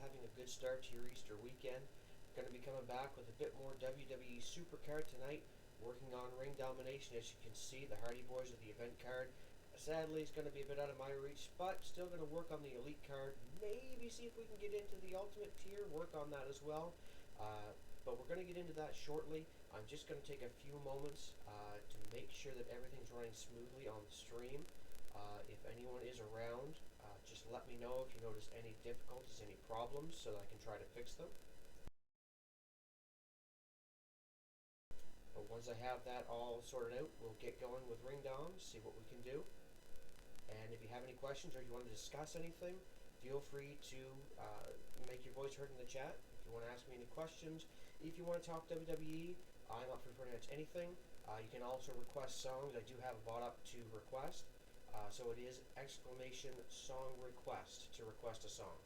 having a good start to your Easter weekend. Going to be coming back with a bit more WWE Supercard tonight, working on ring domination. As you can see, the Hardy Boys are the event card. Sadly, it's going to be a bit out of my reach, but still going to work on the Elite card. Maybe see if we can get into the Ultimate tier, work on that as well. But we're going to get into that shortly. I'm just going to take a few moments to make sure that everything's running smoothly on the stream. If anyone is around, just let me know if you notice any difficulties, any problems, so that I can try to fix them. But once I have that all sorted out, we'll get going with Ring Dom, see what we can do. And if you have any questions or you want to discuss anything, feel free to make your voice heard in the chat. If you want to ask me any questions, if you want to talk WWE, I'm up for pretty much anything. You can also request songs. I do have a bot up to request. So it is exclamation song request to request a song.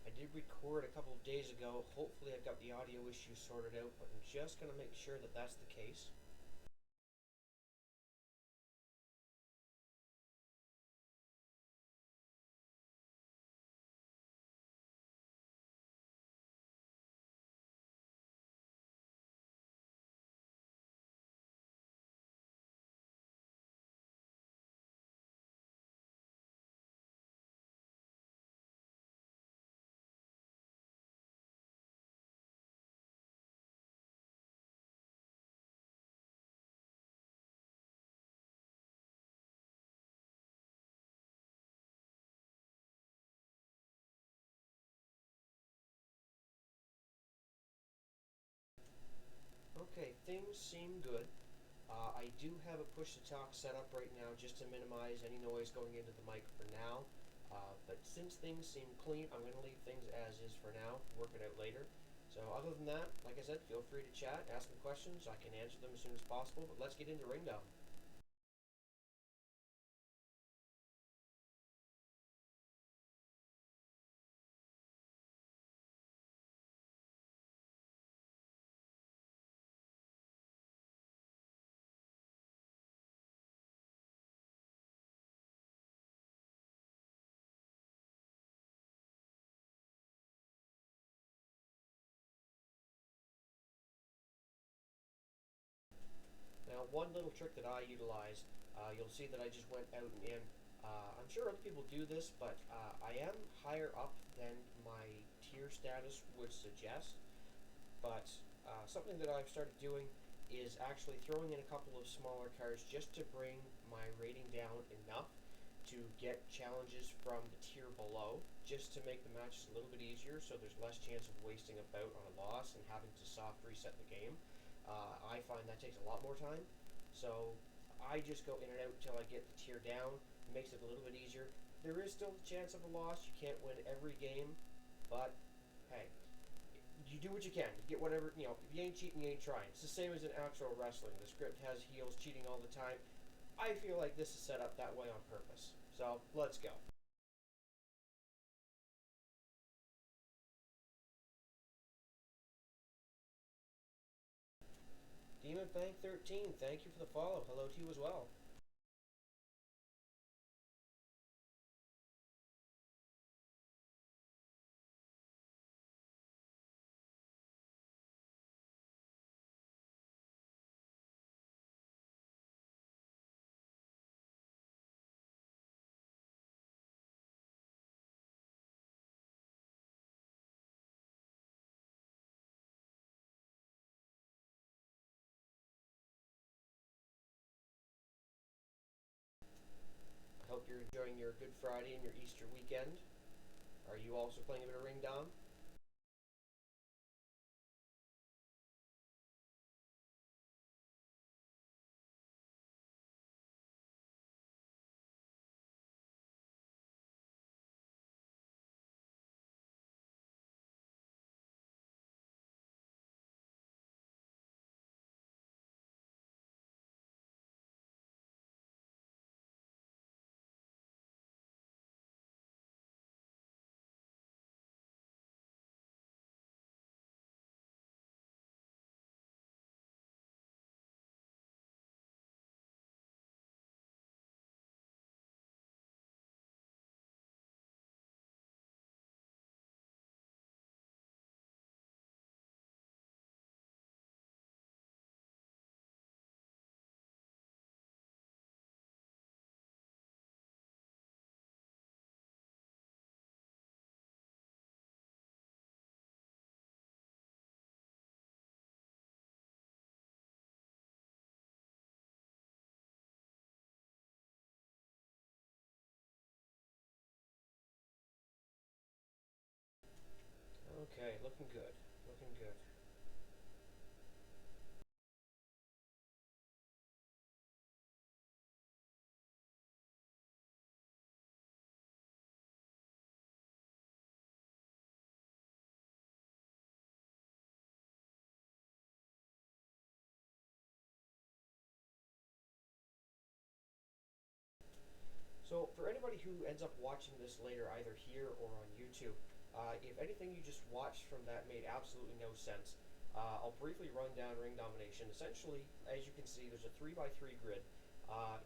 I did record a couple of days ago. Hopefully I've got the audio issues sorted out, but I'm just going to make sure that that's the case. Okay, things seem good. I do have a push to talk set up right now just to minimize any noise going into the mic for now. But since things seem clean, I'm going to leave things as is for now, work it out later. So other than that, like I said, feel free to chat, ask me questions. I can answer them as soon as possible, but let's get into Ring Dom. Now, one little trick that I utilize, you'll see that I just went out and in. I'm sure other people do this, but I am higher up than my tier status would suggest. But something that I've started doing is actually throwing in a couple of smaller cards just to bring my rating down enough to get challenges from the tier below, just to make the matches a little bit easier so there's less chance of wasting a bout on a loss and having to soft reset the game. I find that takes a lot more time, so I just go in and out until I get the tier down. It makes it a little bit easier. There is still the chance of a loss. You can't win every game, but hey, you do what you can. You get whatever, if you ain't cheating, you ain't trying. It's the same as in actual wrestling. The script has heels cheating all the time. I feel like this is set up that way on purpose. So, let's go. Demon Bank 13, thank you for the follow. Hello to you as well. I hope you're enjoying your Good Friday and your Easter weekend. Are you also playing a bit of Ring Dom? Okay, looking good. Looking good. So, for anybody who ends up watching this later, either here or on YouTube, if anything you just watched from that made absolutely no sense, I'll briefly run down ring domination. Essentially, as you can see, there's a 3x3 grid.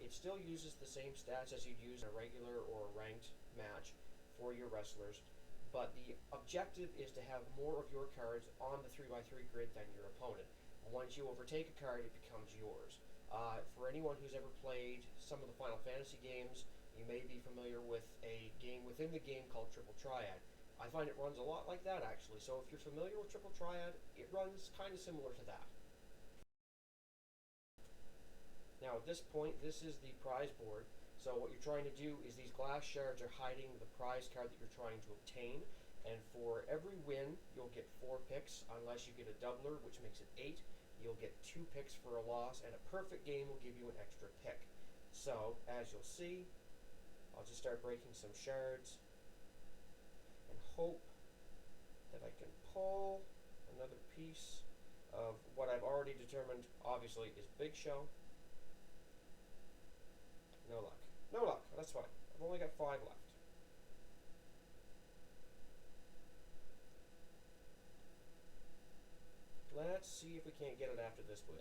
It still uses the same stats as you'd use in a regular or ranked match for your wrestlers, but the objective is to have more of your cards on the 3x3 grid than your opponent. Once you overtake a card, it becomes yours. For anyone who's ever played some of the Final Fantasy games, you may be familiar with a game within the game called Triple Triad. I find it runs a lot like that actually. So if you're familiar with Triple Triad, it runs kind of similar to that. Now at this point, this is the prize board. So what you're trying to do is these glass shards are hiding the prize card that you're trying to obtain. And for every win, you'll get 4 picks, unless you get a doubler, which makes it 8. You'll get 2 picks for a loss, and a perfect game will give you an extra pick. So, as you'll see, I'll just start breaking some shards and hope that I can pull another piece of what I've already determined, obviously, is Big Show. No luck. No luck. That's fine. I've only got 5 left. Let's see if we can't get it after this win.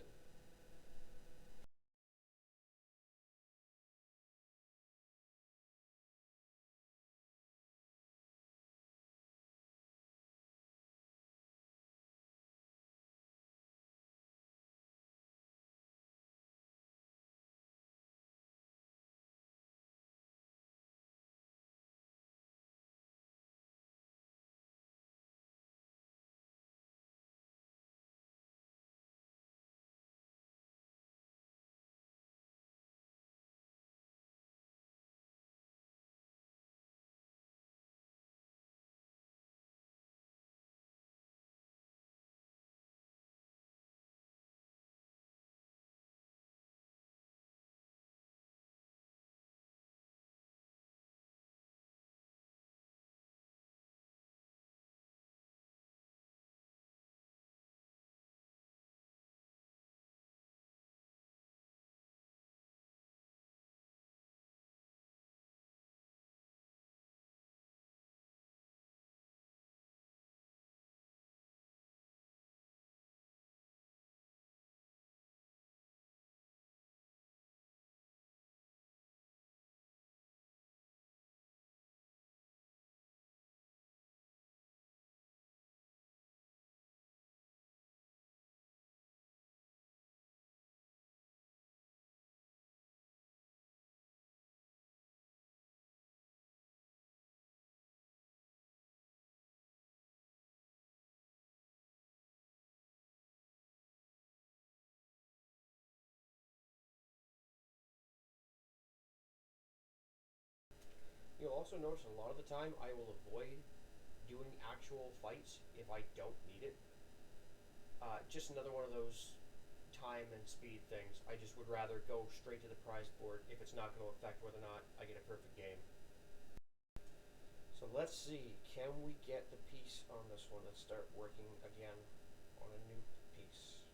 You'll also notice a lot of the time I will avoid doing actual fights if I don't need it. Just another one of those time and speed things. I just would rather go straight to the prize board if it's not going to affect whether or not I get a perfect game. So let's see, can we get the piece on this one? Let's start working again on a new piece.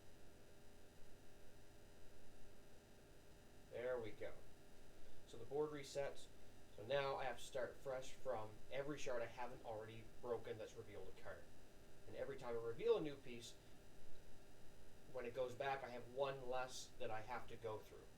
There we go. So the board resets. So now I have to start fresh from every shard I haven't already broken that's revealed a card. And every time I reveal a new piece, when it goes back, I have 1 less that I have to go through.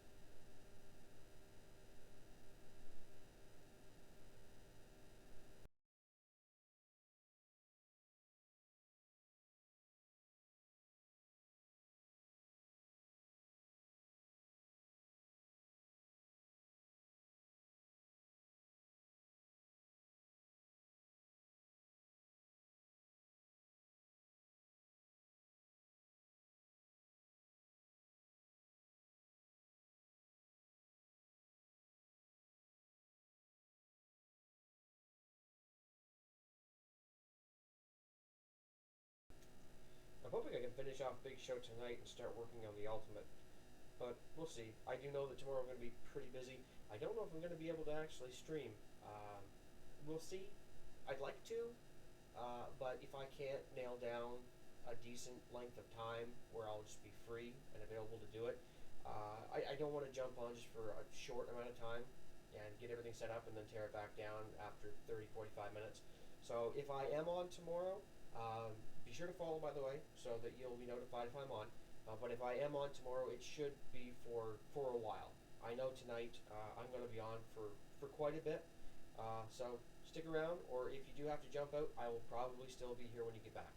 I'm hoping I can finish off Big Show tonight and start working on the Ultimate, but we'll see. I do know that tomorrow I'm going to be pretty busy. I don't know if I'm going to be able to actually stream. We'll see. I'd like to, but if I can't nail down a decent length of time where I'll just be free and available to do it, I don't want to jump on just for a short amount of time and get everything set up and then tear it back down after 30, 45 minutes. So if I am on tomorrow, be sure to follow, by the way, so that you'll be notified if I'm on. But if I am on tomorrow, it should be for a while. I know tonight I'm going to be on for quite a bit. So stick around, or if you do have to jump out, I will probably still be here when you get back.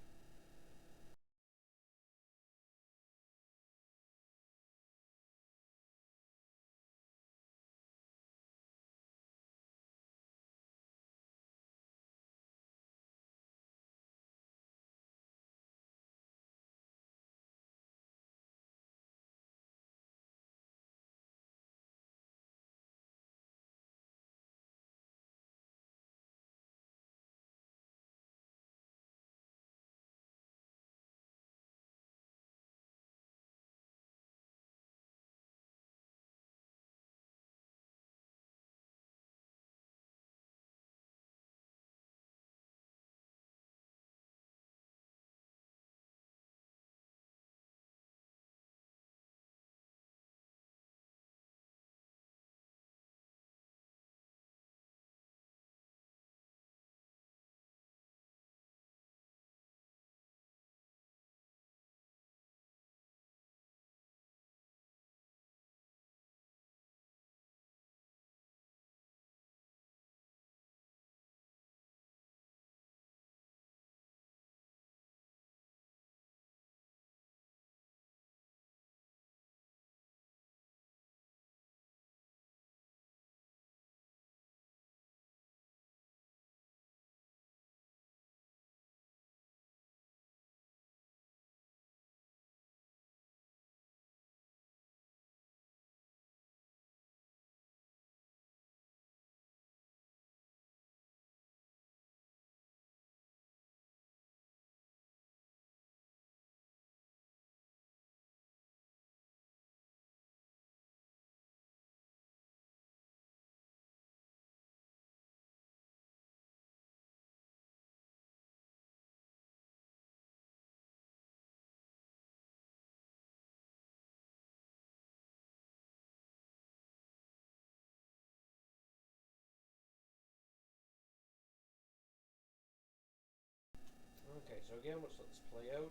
Okay, so again, let's let this play out.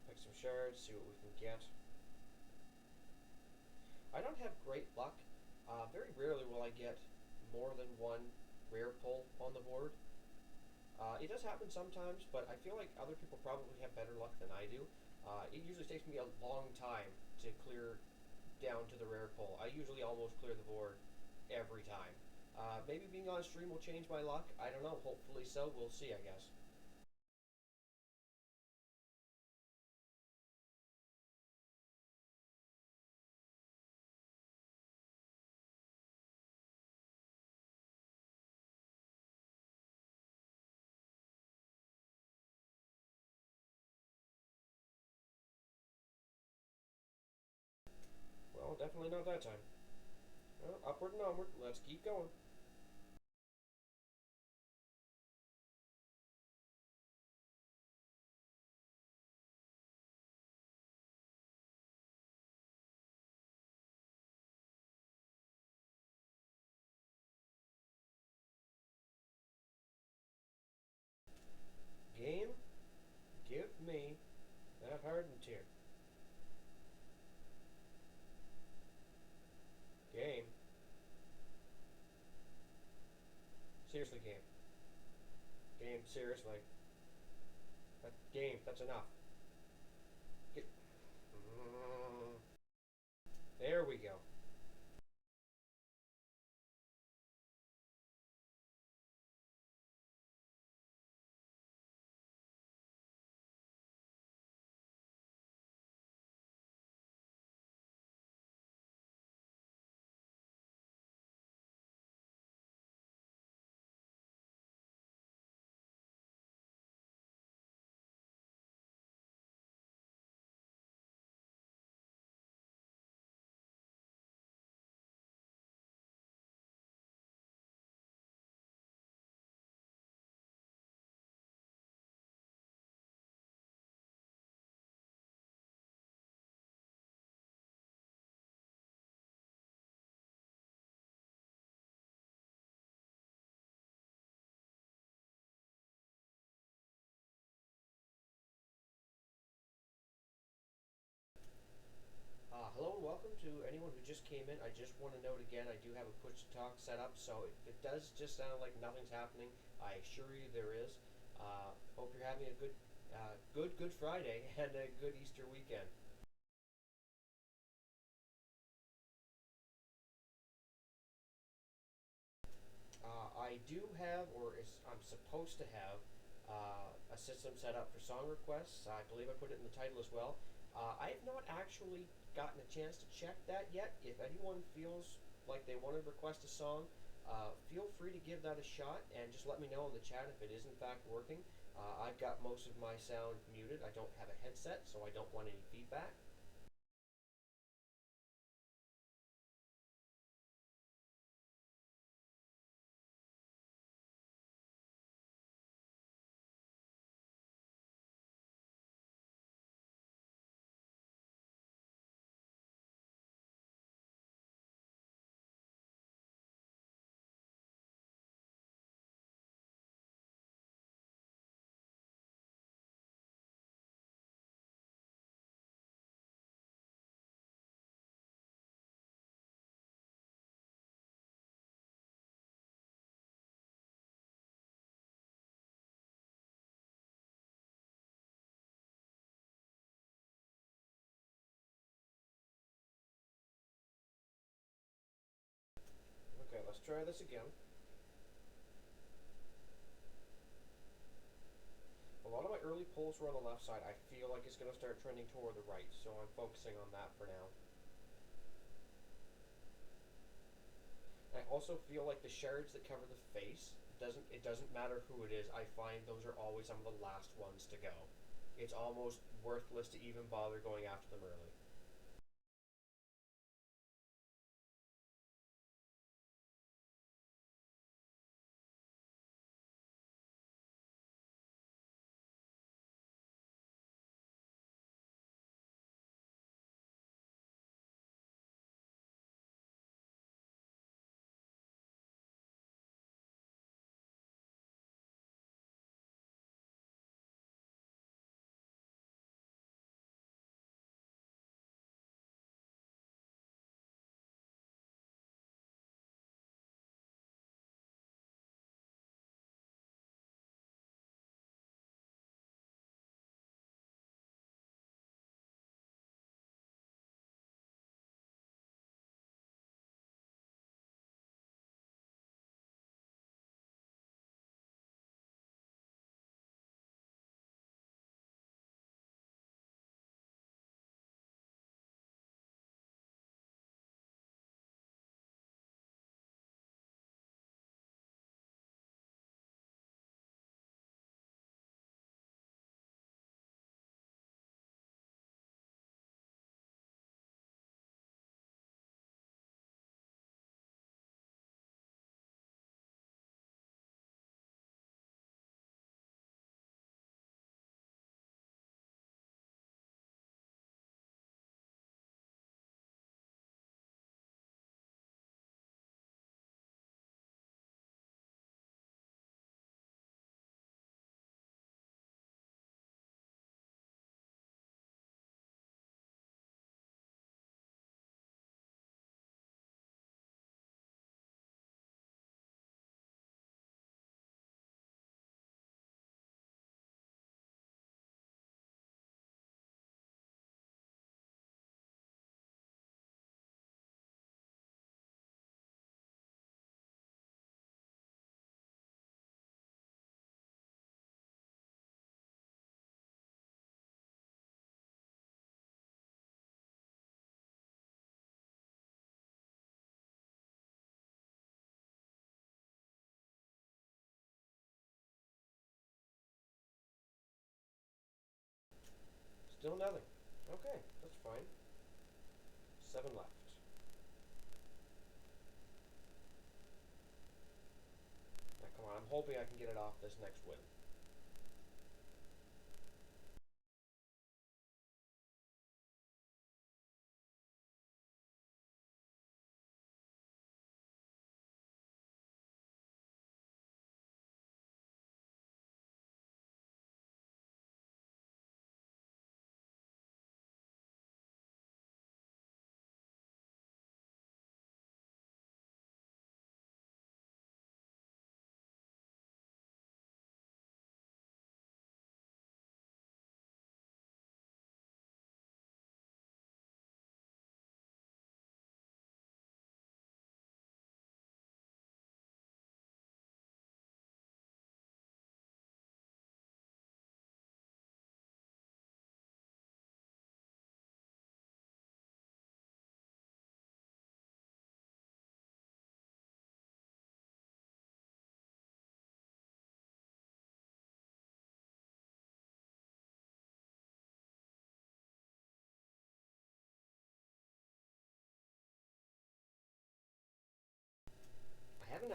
Pick some shards, see what we can get. I don't have great luck. Very rarely will I get more than one rare pull on the board. It does happen sometimes, but I feel like other people probably have better luck than I do. It usually takes me a long time to clear down to the rare pull. I usually almost clear the board every time. Maybe being on stream will change my luck. I don't know. Hopefully so. We'll see, I guess. Well, definitely not that time. Well, upward and onward. Let's keep going. Game, give me that hardened tier. Game. Seriously, game. Game, seriously. Game, that's enough. Get. There we go. welcome to anyone who just came in. I just want to note again, I do have a push to talk set up, so if it does just sound like nothing's happening, I assure you there is. Hope you're having a good Friday and a good Easter weekend. I do have, I'm supposed to have, a system set up for song requests. I believe I put it in the title as well. I have not actually gotten a chance to check that yet. If anyone feels like they want to request a song, feel free to give that a shot and just let me know in the chat if it is in fact working. I've got most of my sound muted. I don't have a headset, so I don't want any feedback. Okay, let's try this again. A lot of my early polls were on the left side. I feel like it's going to start trending toward the right, so I'm focusing on that for now. I also feel like the shards that cover the face, it doesn't matter who it is. I find those are always some of the last ones to go. It's almost worthless to even bother going after them early. Still nothing. Okay, that's fine. 7 left. Now, come on, I'm hoping I can get it off this next win.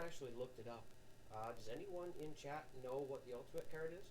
actually looked it up. Does anyone in chat know what the ultimate card is?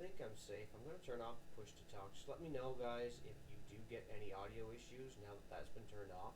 I think I'm safe. I'm going to turn off the push to talk. Just let me know, guys, if you do get any audio issues now that that's been turned off.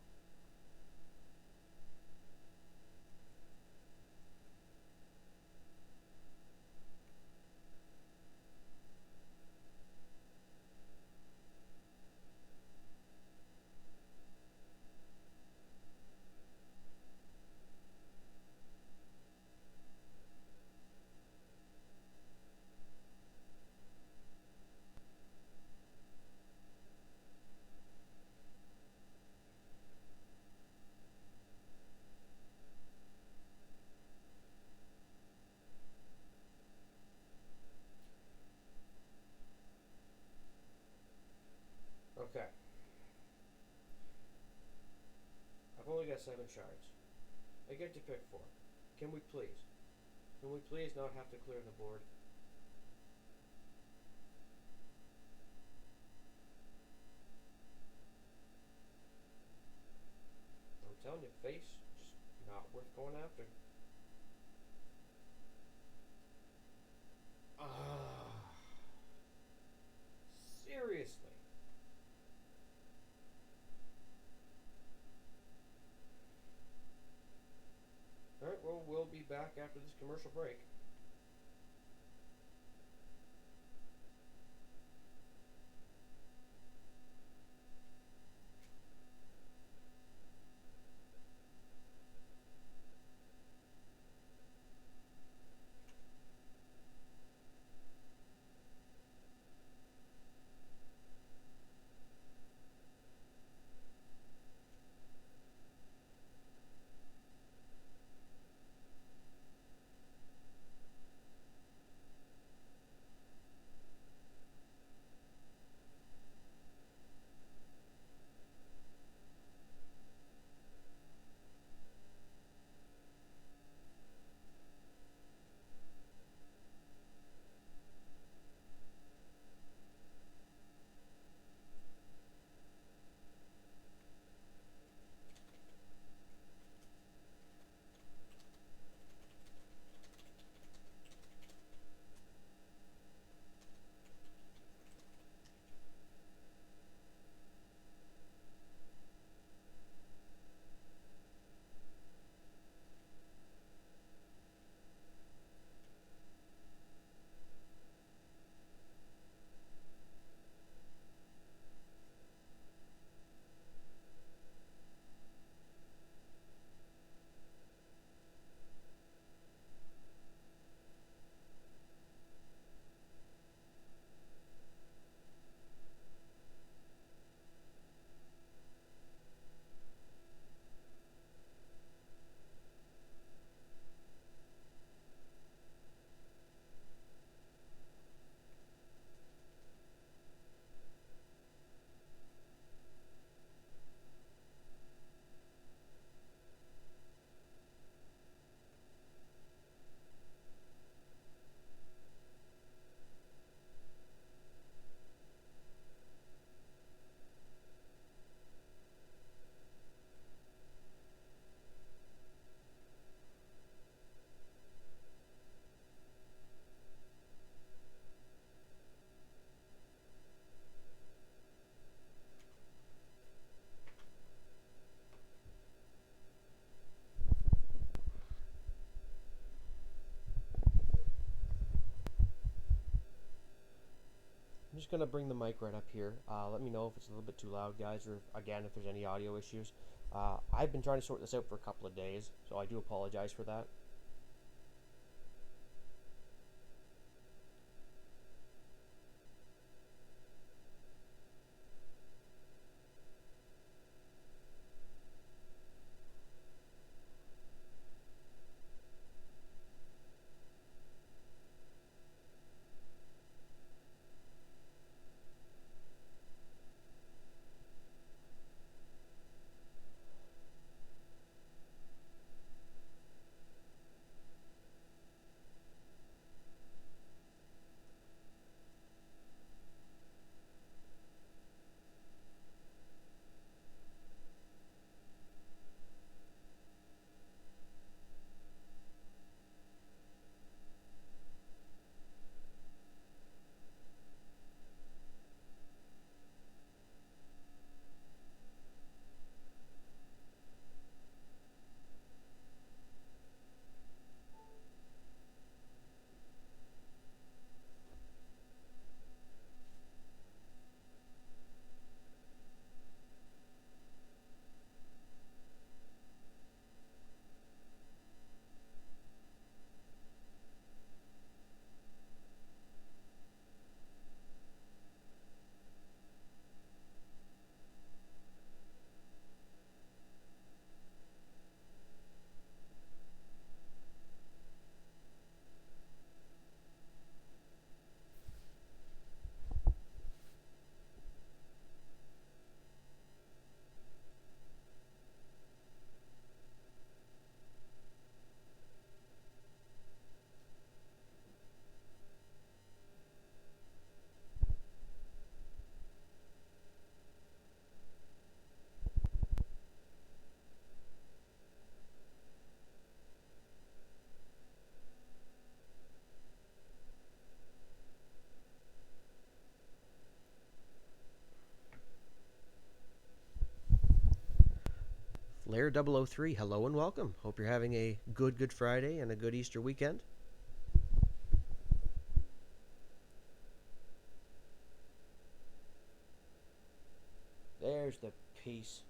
Okay. I've only got 7 shards. I get to pick 4. Can we please? Can we please not have to clear the board? I'm telling you, face, just not worth going after. Ah, seriously. Alright, well, we'll be back after this commercial break. just gonna bring the mic right up here. Let me know if it's a little bit too loud, guys, or again if there's any audio issues. I've been trying to sort this out for a couple of days, so I do apologize for that. Lair 003, hello and welcome. Hope you're having a good Friday and a good Easter weekend. There's the piece.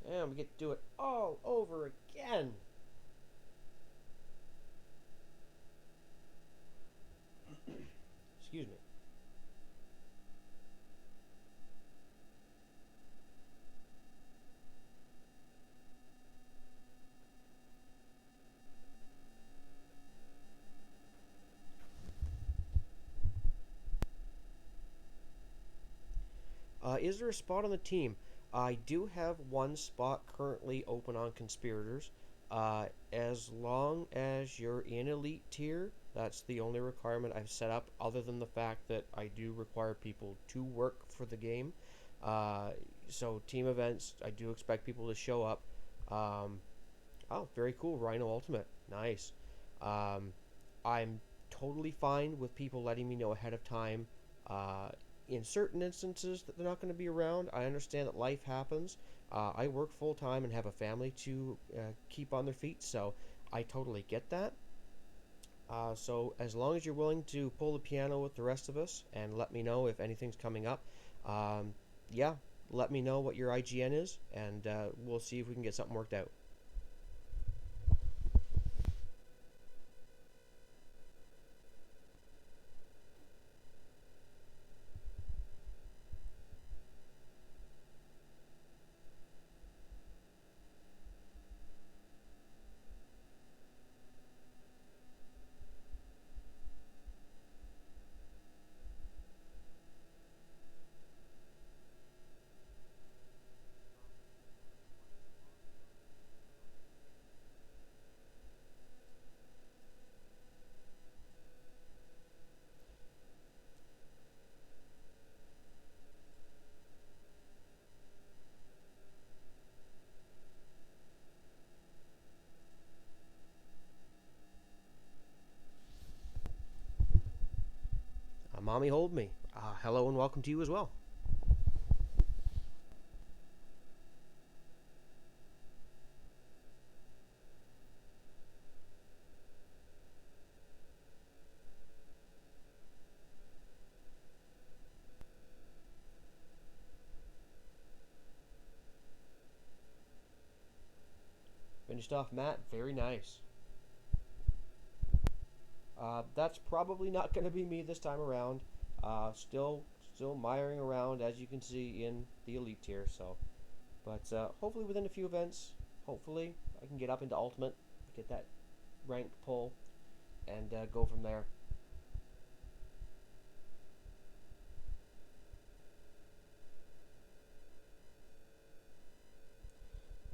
And we get to do it all over again. Excuse me. Is there a spot on the team? I do have one spot currently open on Conspirators. As long as you're in Elite tier, that's the only requirement I've set up, other than the fact that I do require people to work for the game. So team events, I do expect people to show up. Oh, very cool. Rhino Ultimate. Nice. I'm totally fine with people letting me know ahead of time. In certain instances that they're not going to be around, I understand that life happens. I work full time and have a family to keep on their feet, so I totally get that. So as long as you're willing to pull the piano with the rest of us and let me know if anything's coming up, yeah, let me know what your IGN is, and we'll see if we can get something worked out. Mommy Hold Me. Hello and welcome to you as well. Finished off matte. Very nice. That's probably not going to be me this time around. Still miring around, as you can see, in the Elite tier. So, but hopefully within a few events, hopefully I can get up into Ultimate, get that rank pull, and go from there.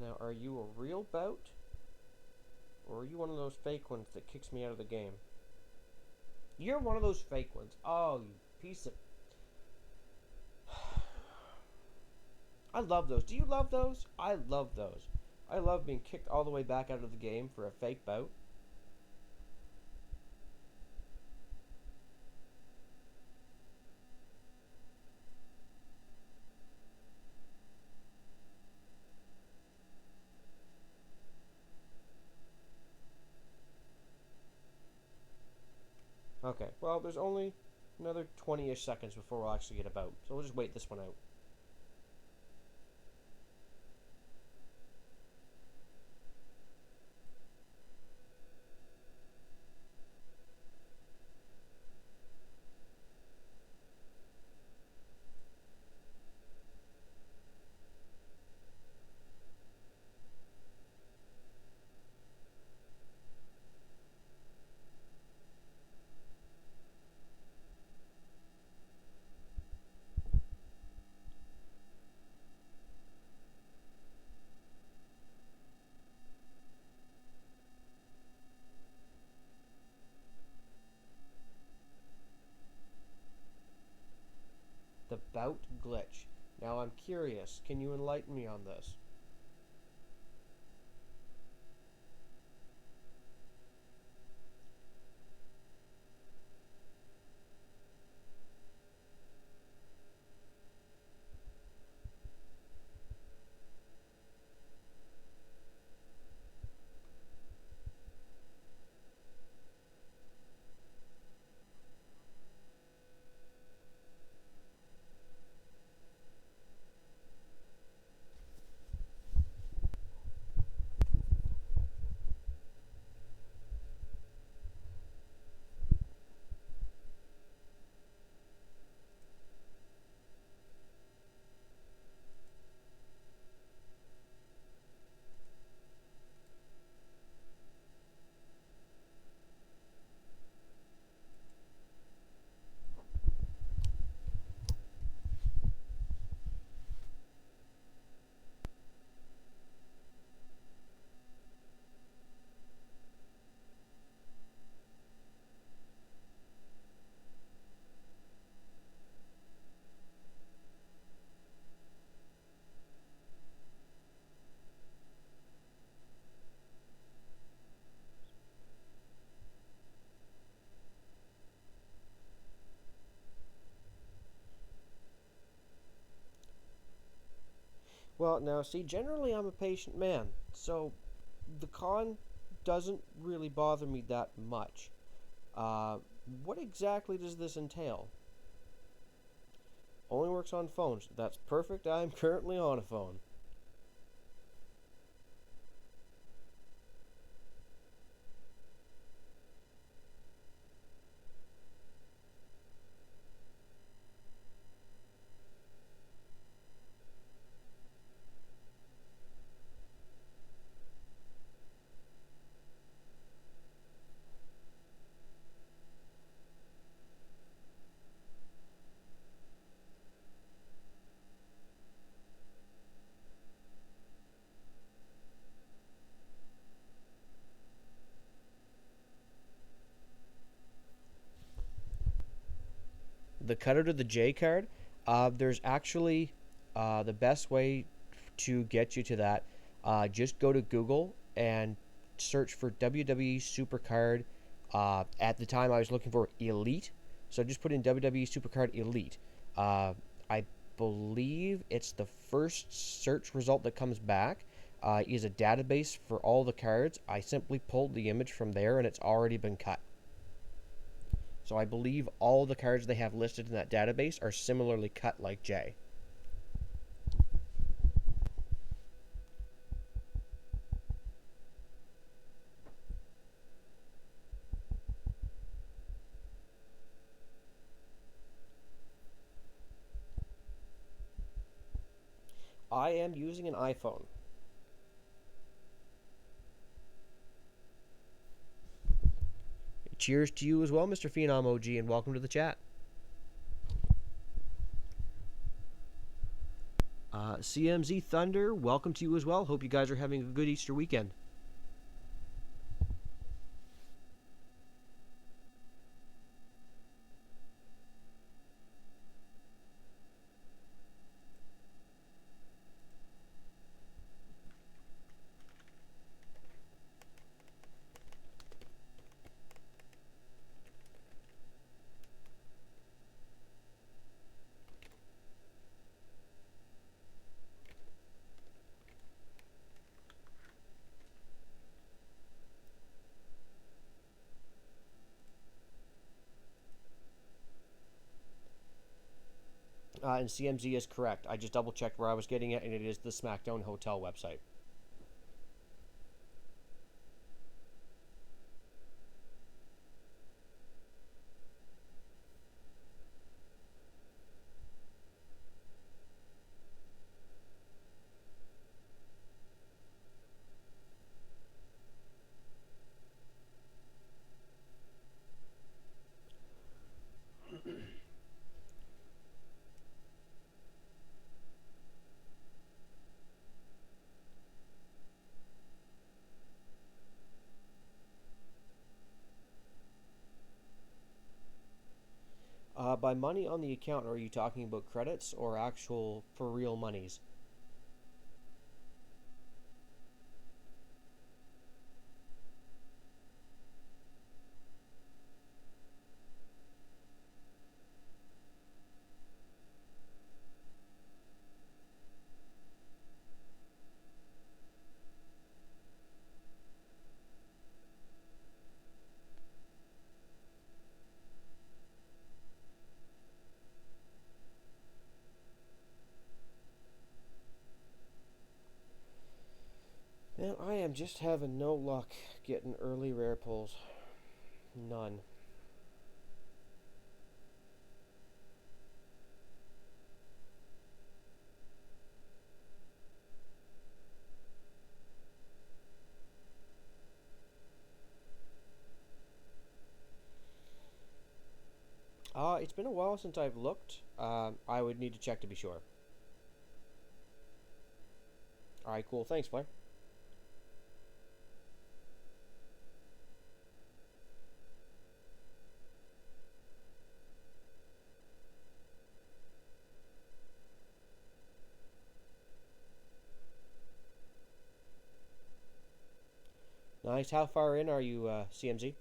Now, are you a real bout? Or are you one of those fake ones that kicks me out of the game? You're one of those fake ones. Oh, you piece of... I love those. Do you love those? I love those. I love being kicked all the way back out of the game for a fake bout. Okay, well, there's only another 20-ish seconds before we'll actually get a bout, so we'll just wait this one out. The bout glitch. Now I'm curious, can you enlighten me on this? Well, now, see, generally I'm a patient man, so the con doesn't really bother me that much. What exactly does this entail? Only works on phones. That's perfect. I'm currently on a phone. The cutter to the J card, there's actually the best way to get you to that. Just go to Google and search for WWE Supercard. At the time, I was looking for Elite, so just put in WWE Supercard Elite. I believe it's the first search result that comes back. Is a database for all the cards. I simply pulled the image from there, and it's already been cut. So I believe all the cards they have listed in that database are similarly cut like J. I am using an iPhone. Cheers to you as well, Mr. Phenom OG, and welcome to the chat. CMZ Thunder, welcome to you as well. Hope you guys are having a good Easter weekend. And CMZ is correct. I just double checked where I was getting it, and it is the SmackDown Hotel website. By money on the account, are you talking about credits or actual for real monies? Man, I am just having no luck getting early rare pulls. None. It's been a while since I've looked. I would need to check to be sure. Alright, cool. Thanks, Blair. Nice. How far in are you, CMZ?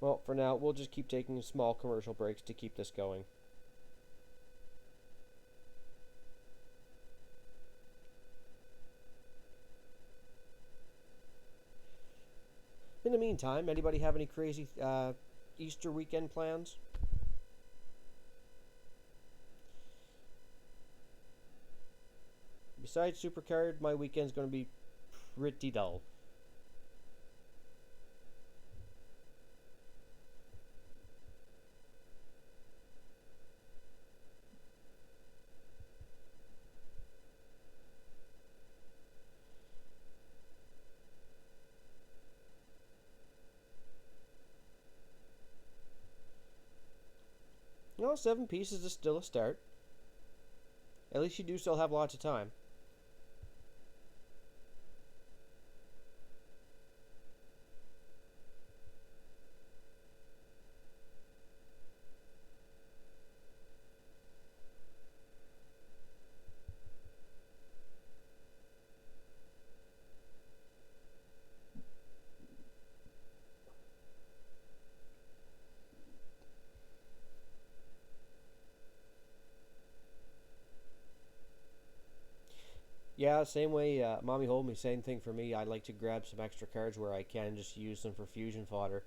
Well, for now, we'll just keep taking small commercial breaks to keep this going. In the meantime, anybody have any crazy Easter weekend plans? Besides Supercard, my weekend's going to be pretty dull. No, 7 pieces is still a start. At least you do still have lots of time. Yeah, same way Mommy told me, same thing for me. I like to grab some extra cards where I can, just use them for fusion fodder.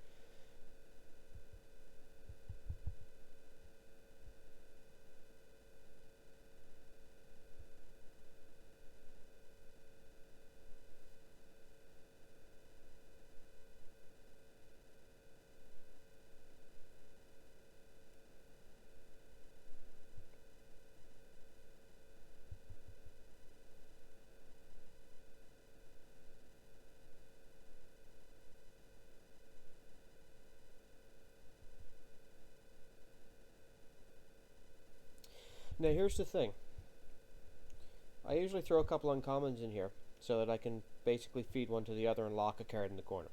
Now here's the thing. I usually throw a couple uncommons in here so that I can basically feed one to the other and lock a card in the corner.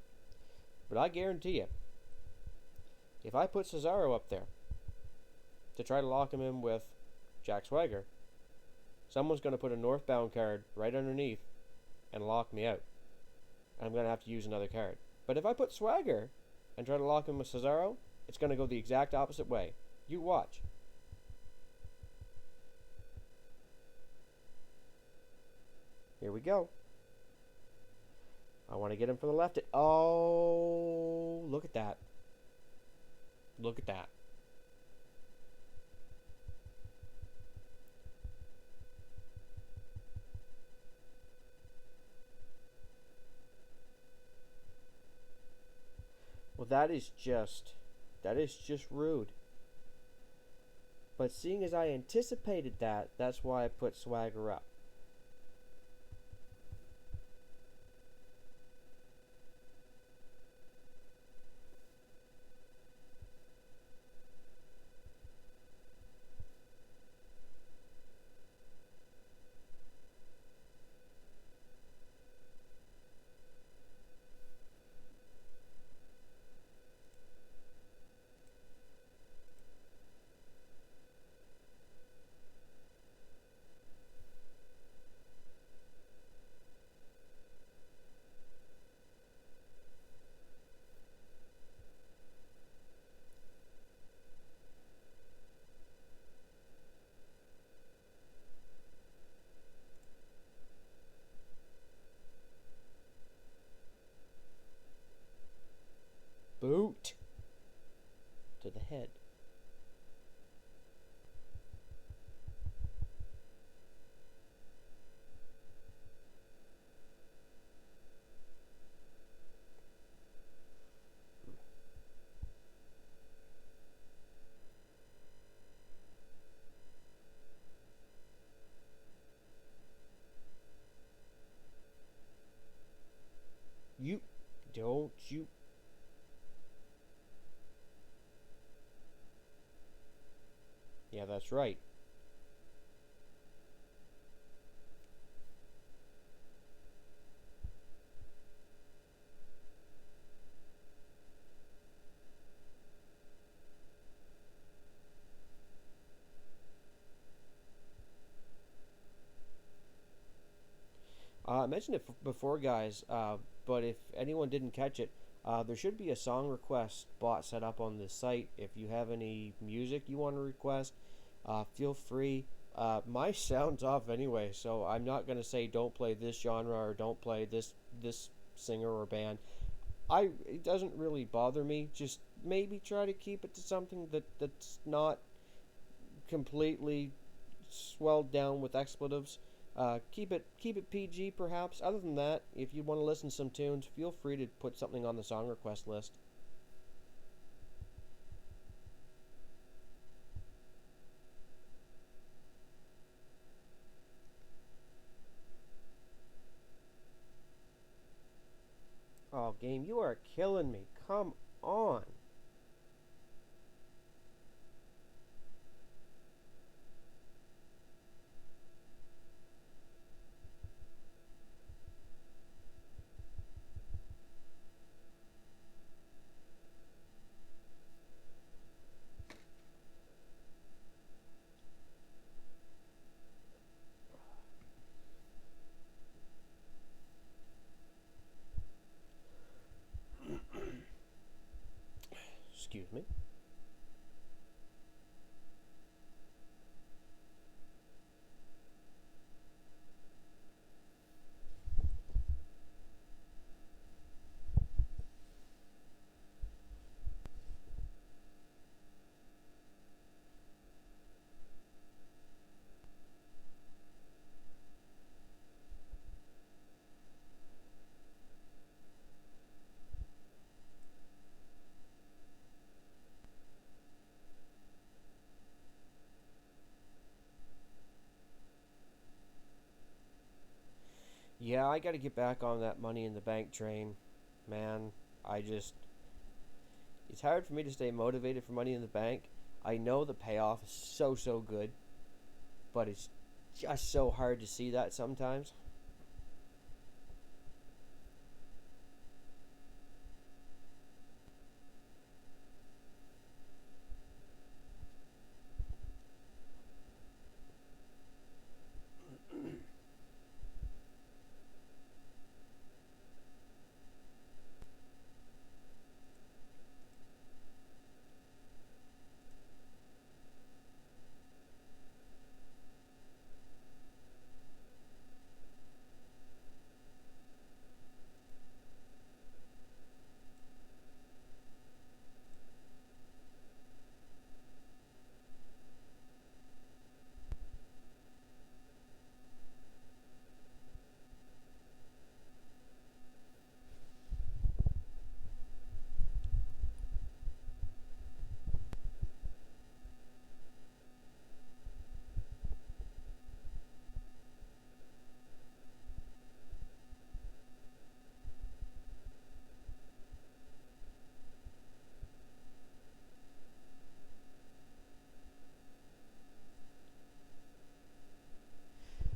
But I guarantee you, if I put Cesaro up there to try to lock him in with Jack Swagger, someone's going to put a northbound card right underneath and lock me out. I'm going to have to use another card. But if I put Swagger and try to lock him with Cesaro, it's going to go the exact opposite way. You watch. Here we go. I want to get him for the left. Oh, look at that. Look at that. Well, that is just rude. But seeing as I anticipated that, that's why I put Swagger up. Boot to the head. You don't you. Yeah, that's right. I mentioned it before, guys, but if anyone didn't catch it, there should be a song request bot set up on the site. If you have any music you want to request, feel free. My sound's off anyway, so I'm not going to say don't play this genre or don't play this singer or band. It doesn't really bother me. Just maybe try to keep it to something that's not completely swelled down with expletives. Keep it PG, perhaps. Other than that, if you want to listen to some tunes, feel free to put something on the song request list. Oh, game, you are killing me. Come on. Excuse me. Yeah, I got to get back on that Money in the Bank train, man. I just It's hard for me to stay motivated for Money in the Bank. I know the payoff is so good. but it's just so hard to see that sometimes.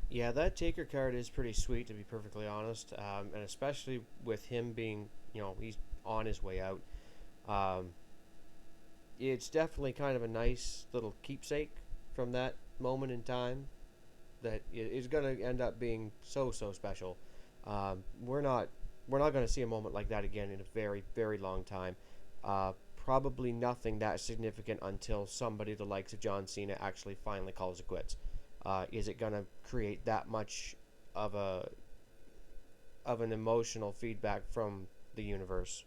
Yeah, that Taker card is pretty sweet, to be perfectly honest, and especially with him being, he's on his way out. Um, it's definitely kind of a nice little keepsake from that moment in time that is going to end up being so special. We're not going to see a moment like that again in a very long time. Probably nothing that significant until somebody the likes of John Cena actually finally calls it quits. Is it going to create that much of an emotional feedback from the universe?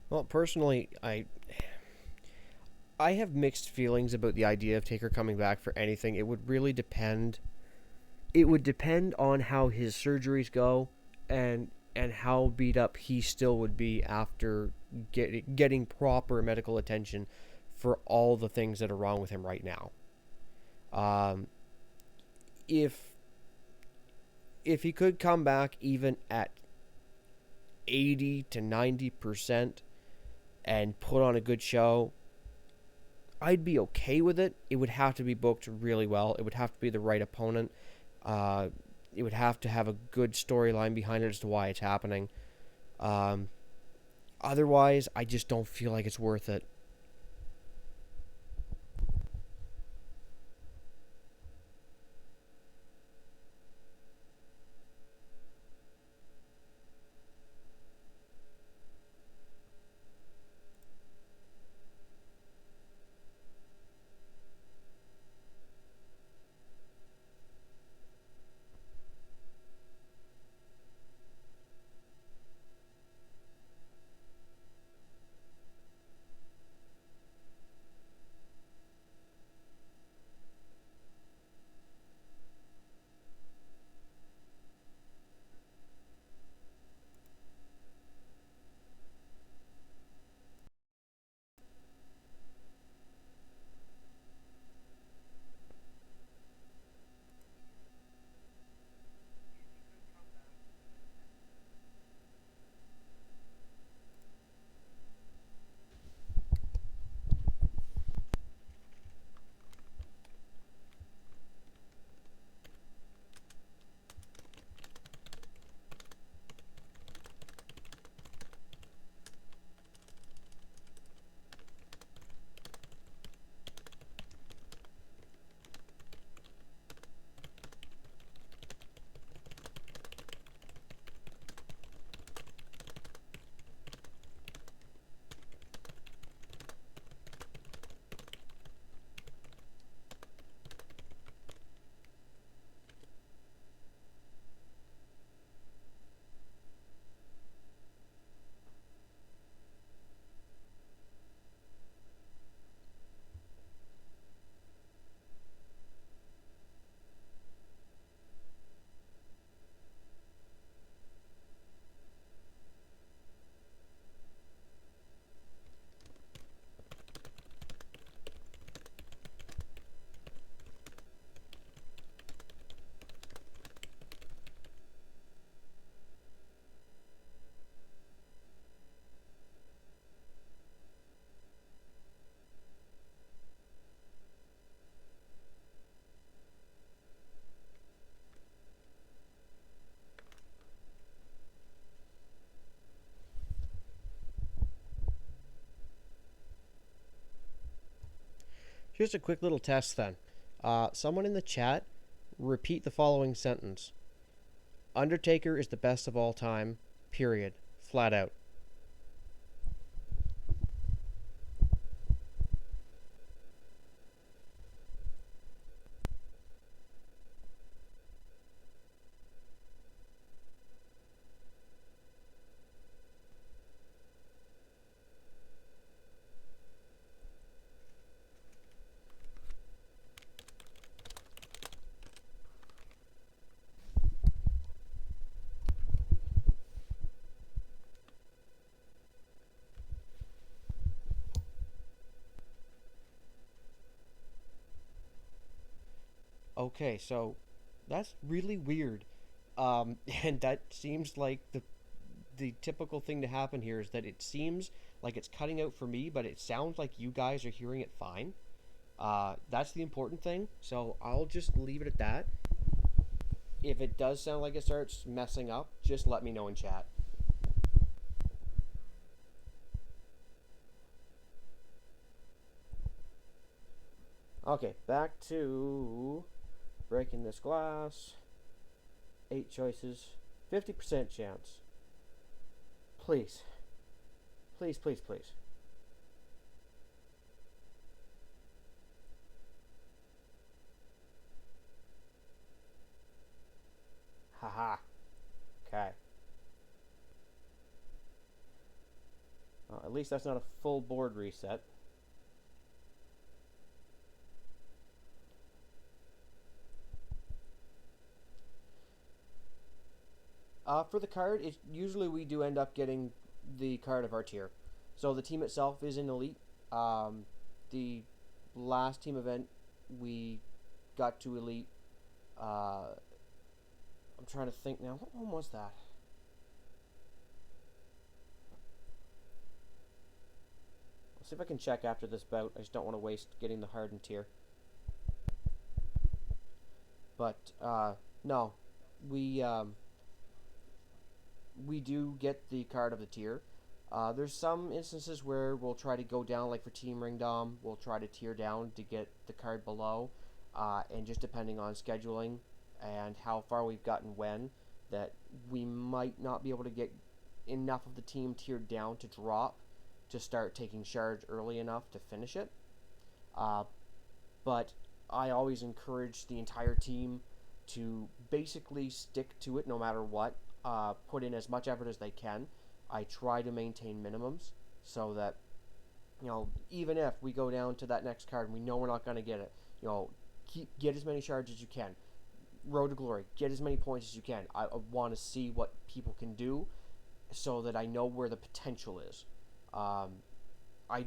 Well, personally, I have mixed feelings about the idea of Taker coming back for anything. It would really depend. It would depend on how his surgeries go, and how beat up he still would be after getting proper medical attention for all the things that are wrong with him right now. Um, if if he could come back even at 80 to 90% and put on a good show, I'd be okay with it. It would have to be booked really well. It would have to be the right opponent. Uh, it would have to have a good storyline behind it as to why it's happening. Um, Otherwise, I just don't feel like it's worth it. Here's a quick little test then. Someone in the chat, repeat the following sentence. Undertaker is the best of all time, period. Flat out. Okay, so that's really weird. And that seems like the typical thing to happen here is that it seems like it's cutting out for me, but it sounds like you guys are hearing it fine. That's the important thing. So I'll just leave it at that. If it does sound like it starts messing up, just let me know in chat. Okay, back to breaking this glass. 8 choices, 50% chance. Please. Please, please, please. Haha. Okay. At least that's not a full board reset. For the card, usually we do end up getting the card of our tier. So the team itself is in Elite. The last team event, we got to Elite. I'm trying to think now. What one was that? I'll see if I can check after this bout. I just don't want to waste getting the hardened tier. But no, we do get the card of the tier. There's some instances where we'll try to go down, like for Team Ringdom, we'll try to tier down to get the card below, and just depending on scheduling and how far we've gotten when, that we might not be able to get enough of the team tiered down to drop to start taking shards early enough to finish it. But I always encourage the entire team to basically stick to it no matter what. Put in as much effort as they can. I try to maintain minimums so that, even if we go down to that next card and we know we're not going to get it, get as many shards as you can. Road to Glory, get as many points as you can. I want to see what people can do so that I know where the potential is. I was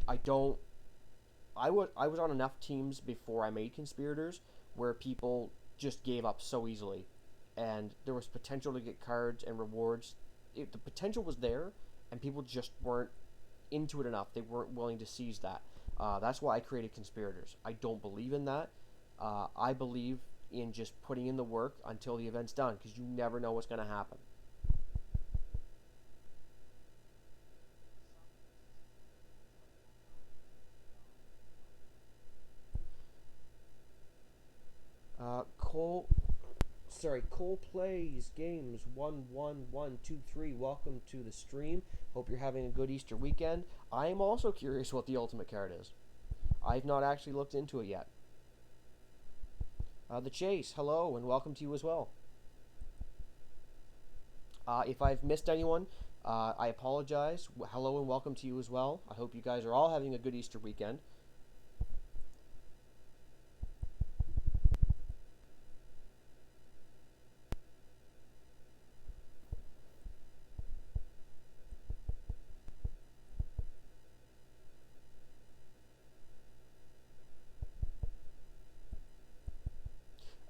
on enough teams before I made Conspirators where people just gave up so easily. And there was potential to get cards and rewards. The potential was there, and people just weren't into it enough. They weren't willing to seize that. That's why I created Conspirators. I don't believe in that. I believe in just putting in the work until the event's done, because you never know what's going to happen. Cole plays games 11123. Welcome to the stream. Hope you're having a good Easter weekend. I am also curious what the ultimate card is. I've not actually looked into it yet. The Chase, hello, and welcome to you as well. If I've missed anyone, I apologize. Hello and welcome to you as well. I hope you guys are all having a good Easter weekend.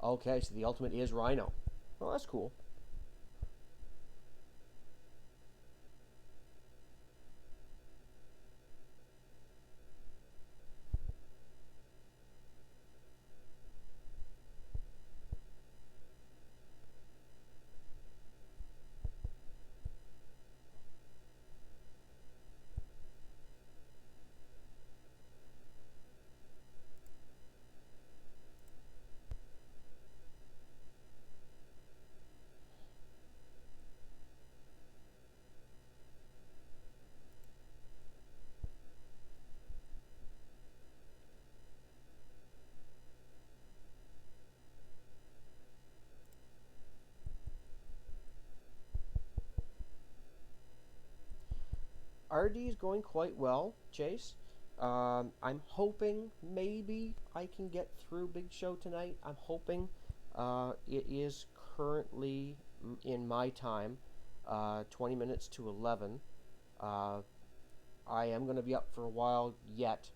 Okay, so the ultimate is Rhino. Well, that's cool. RD is going quite well, Chase. I'm hoping maybe I can get through Big Show tonight. I'm hoping. It is currently in my time, 20 minutes to 11. Uh, I am going to be up for a while yet.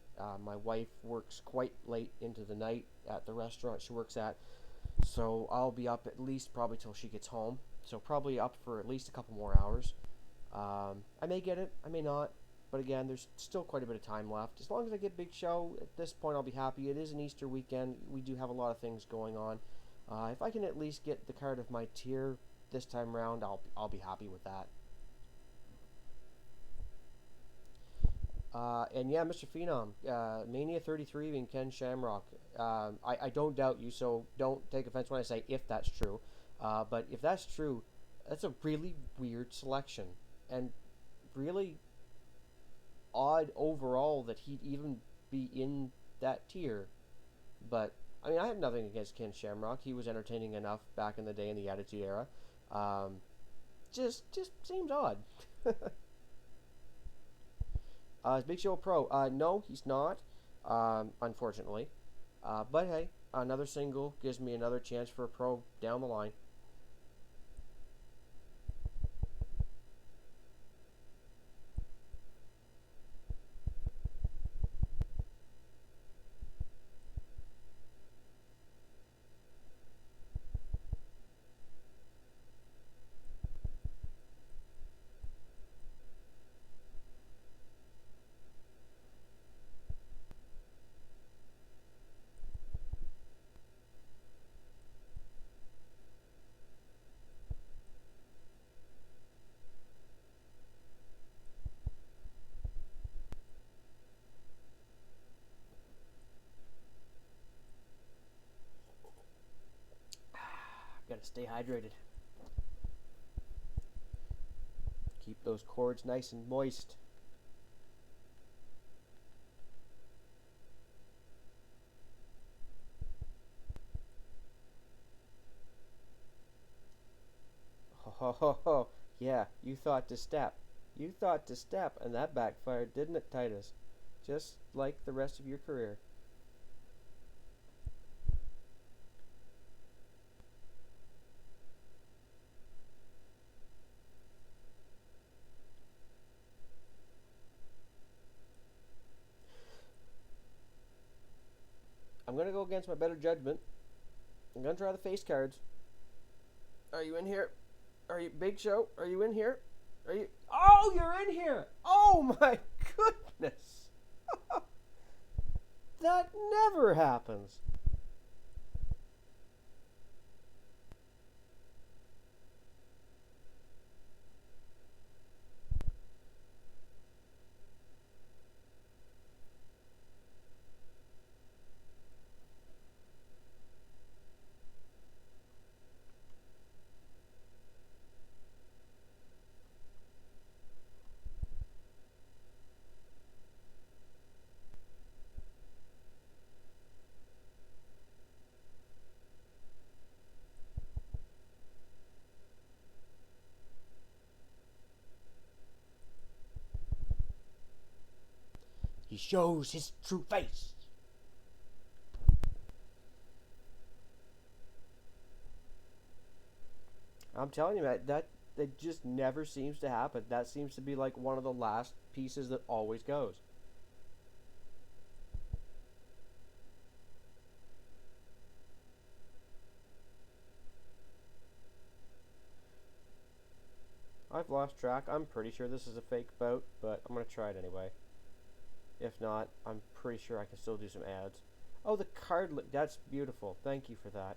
My wife works quite late into the night at the restaurant she works at, so I'll be up at least probably till she gets home. So probably up for at least a couple more hours. I may get it, I may not, but again, there's still quite a bit of time left. As long as I get Big Show, at this point I'll be happy. It is an Easter weekend. We do have a lot of things going on. If I can at least get the card of my tier this time around, I'll be happy with that. And yeah, Mr. Phenom, Mania 33 being Ken Shamrock. I don't doubt you, so don't take offense when I say if that's true. But if that's true, that's a really weird selection. And really odd overall that he'd even be in that tier. But, I mean, I have nothing against Ken Shamrock. He was entertaining enough back in the day in the Attitude Era. Just seems odd. Is Big Show a pro? No, he's not, unfortunately. But hey, another single gives me another chance for a pro down the line. Gotta stay hydrated. Keep those cords nice and moist. Ho ho ho ho. Yeah, you thought to step. You thought to step, and that backfired, didn't it, Titus? Just like the rest of your career. I'm gonna go against my better judgment. I'm gonna try the face cards. Are you in here? Are you Big Show? Are you in here? Are you? Oh, you're in here! Oh my goodness! That never happens. He shows his true face. I'm telling you, man, that just never seems to happen. That seems to be like one of the last pieces that always goes. I've lost track. I'm pretty sure this is a fake bout, but I'm going to try it anyway. If not, I'm pretty sure I can still do some ads. Oh, the card, that's beautiful. Thank you for that.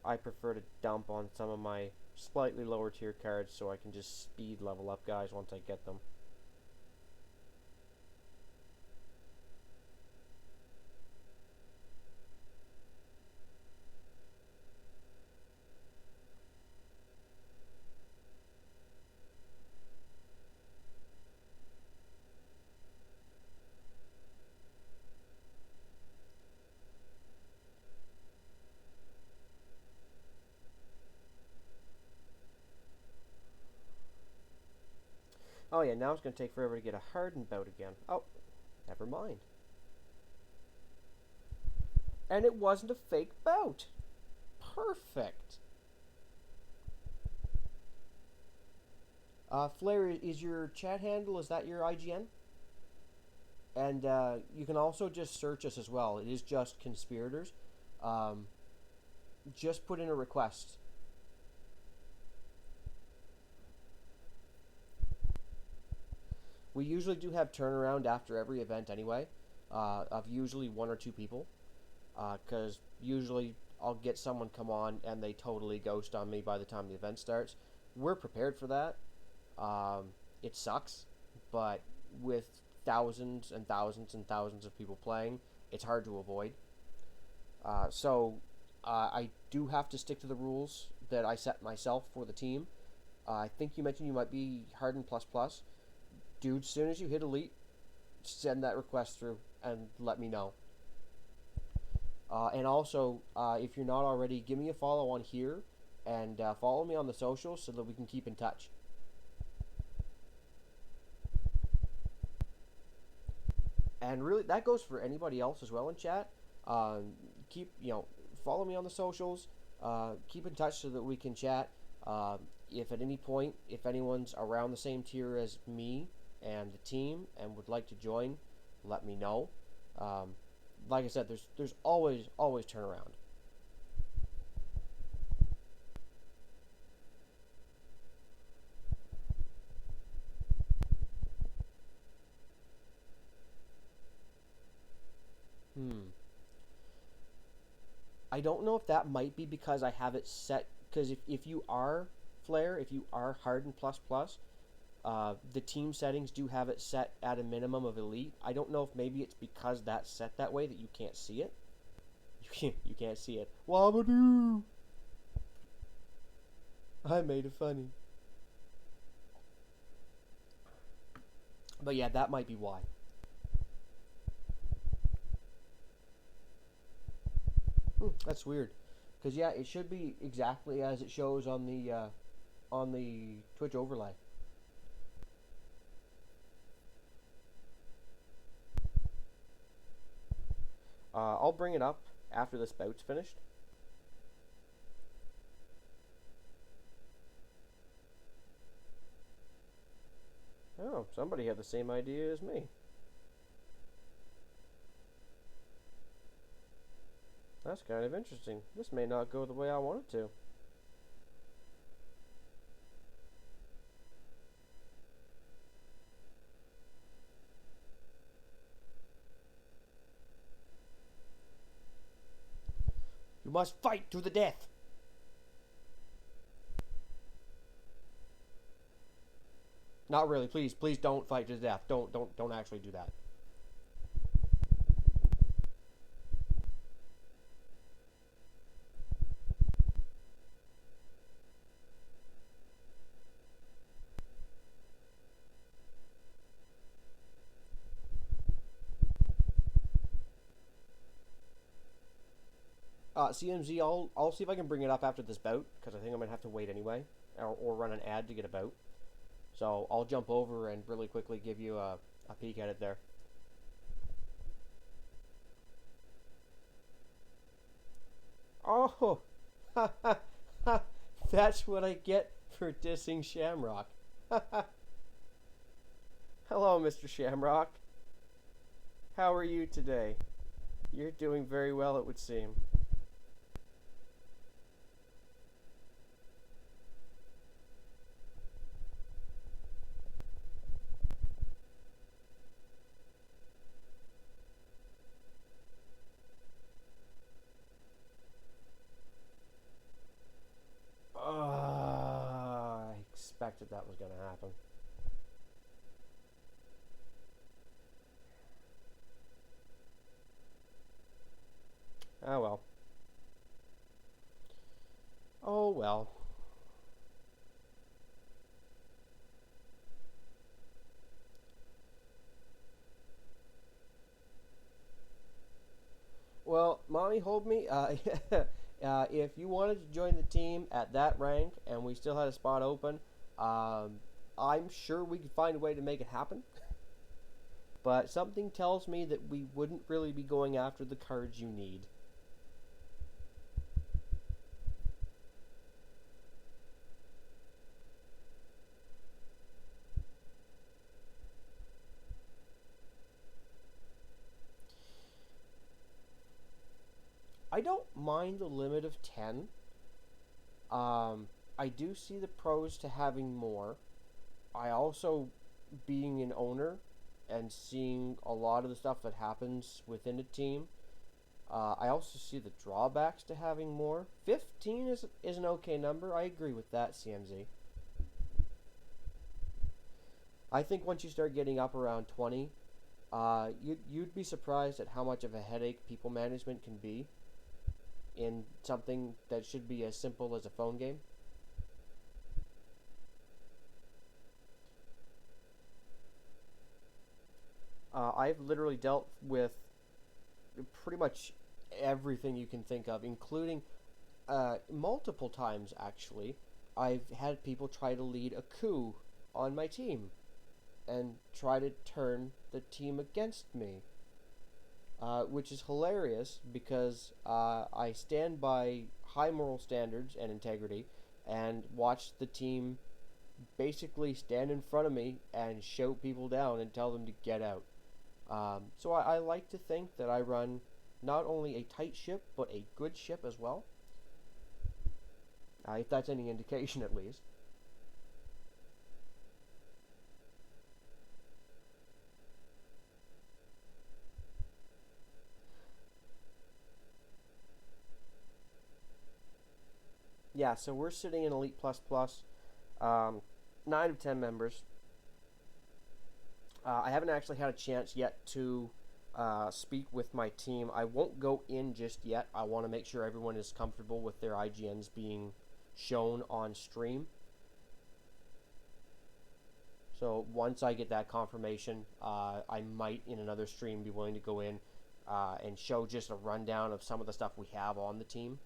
I prefer to dump on some of my slightly lower tier cards so I can just speed level up guys once I get them. Oh yeah, now it's going to take forever to get a hardened bout again. Oh, never mind. And it wasn't a fake bout. Perfect. Flair, is your chat handle, is that your IGN? And you can also just search us as well. It is just Conspirators. Just put in a request. We usually do have turnaround after every event anyway, of usually 1 or 2 people. Because usually I'll get someone come on and they totally ghost on me by the time the event starts. We're prepared for that. It sucks, but with thousands and thousands and thousands of people playing, it's hard to avoid. So I do have to stick to the rules that I set myself for the team. I think you mentioned you might be Harden++. Dude, as soon as you hit Elite, send that request through and let me know. And also, if you're not already, give me a follow on here and follow me on the socials so that we can keep in touch. And really, that goes for anybody else as well in chat. Follow me on the socials. Keep in touch so that we can chat. If at any point, if anyone's around the same tier as me and the team and would like to join, let me know. Like I said, there's always turnaround. I don't know if that might be because I have it set. Because if you are Flair, if you are Harden++, the team settings do have it set at a minimum of Elite. I don't know if maybe it's because that's set that way that you can't see it. You can't see it. Wabadoo! I made it funny. But yeah, that might be why. That's weird. Because yeah, it should be exactly as it shows on the Twitch overlay. I'll bring it up after this bout's finished. Oh, somebody had the same idea as me. That's kind of interesting. This may not go the way I want it to. You must fight to the death. Not really, please don't fight to the death. Don't actually do that. CMZ, I'll see if I can bring it up after this bout, because I think I'm going to have to wait anyway, or run an ad to get a bout. So I'll jump over and really quickly give you a peek at it there. Oh, that's what I get for dissing Shamrock. Hello, Mr. Shamrock. How are you today? You're doing very well, it would seem. I expected that was going to happen. Oh well. Oh well. Well, Mommy, hold me. If you wanted to join the team at that rank and we still had a spot open, I'm sure we could find a way to make it happen. But something tells me that we wouldn't really be going after the cards you need. I don't mind the limit of 10. I do see the pros to having more. I also, being an owner and seeing a lot of the stuff that happens within a team, I also see the drawbacks to having more. 15 is an okay number. I agree with that, CMZ. I think once you start getting up around 20, you'd be surprised at how much of a headache people management can be in something that should be as simple as a phone game. I've literally dealt with pretty much everything you can think of, including multiple times actually. I've had people try to lead a coup on my team and try to turn the team against me, which is hilarious because I stand by high moral standards and integrity and watch the team basically stand in front of me and shout people down and tell them to get out. So I like to think that I run not only a tight ship, but a good ship as well. If that's any indication, at least. Yeah, so we're sitting in Elite Plus Plus, 9 of 10 members. I haven't actually had a chance yet to speak with my team. I won't go in just yet. I want to make sure everyone is comfortable with their IGNs being shown on stream. So once I get that confirmation, I might in another stream be willing to go in and show just a rundown of some of the stuff we have on the team.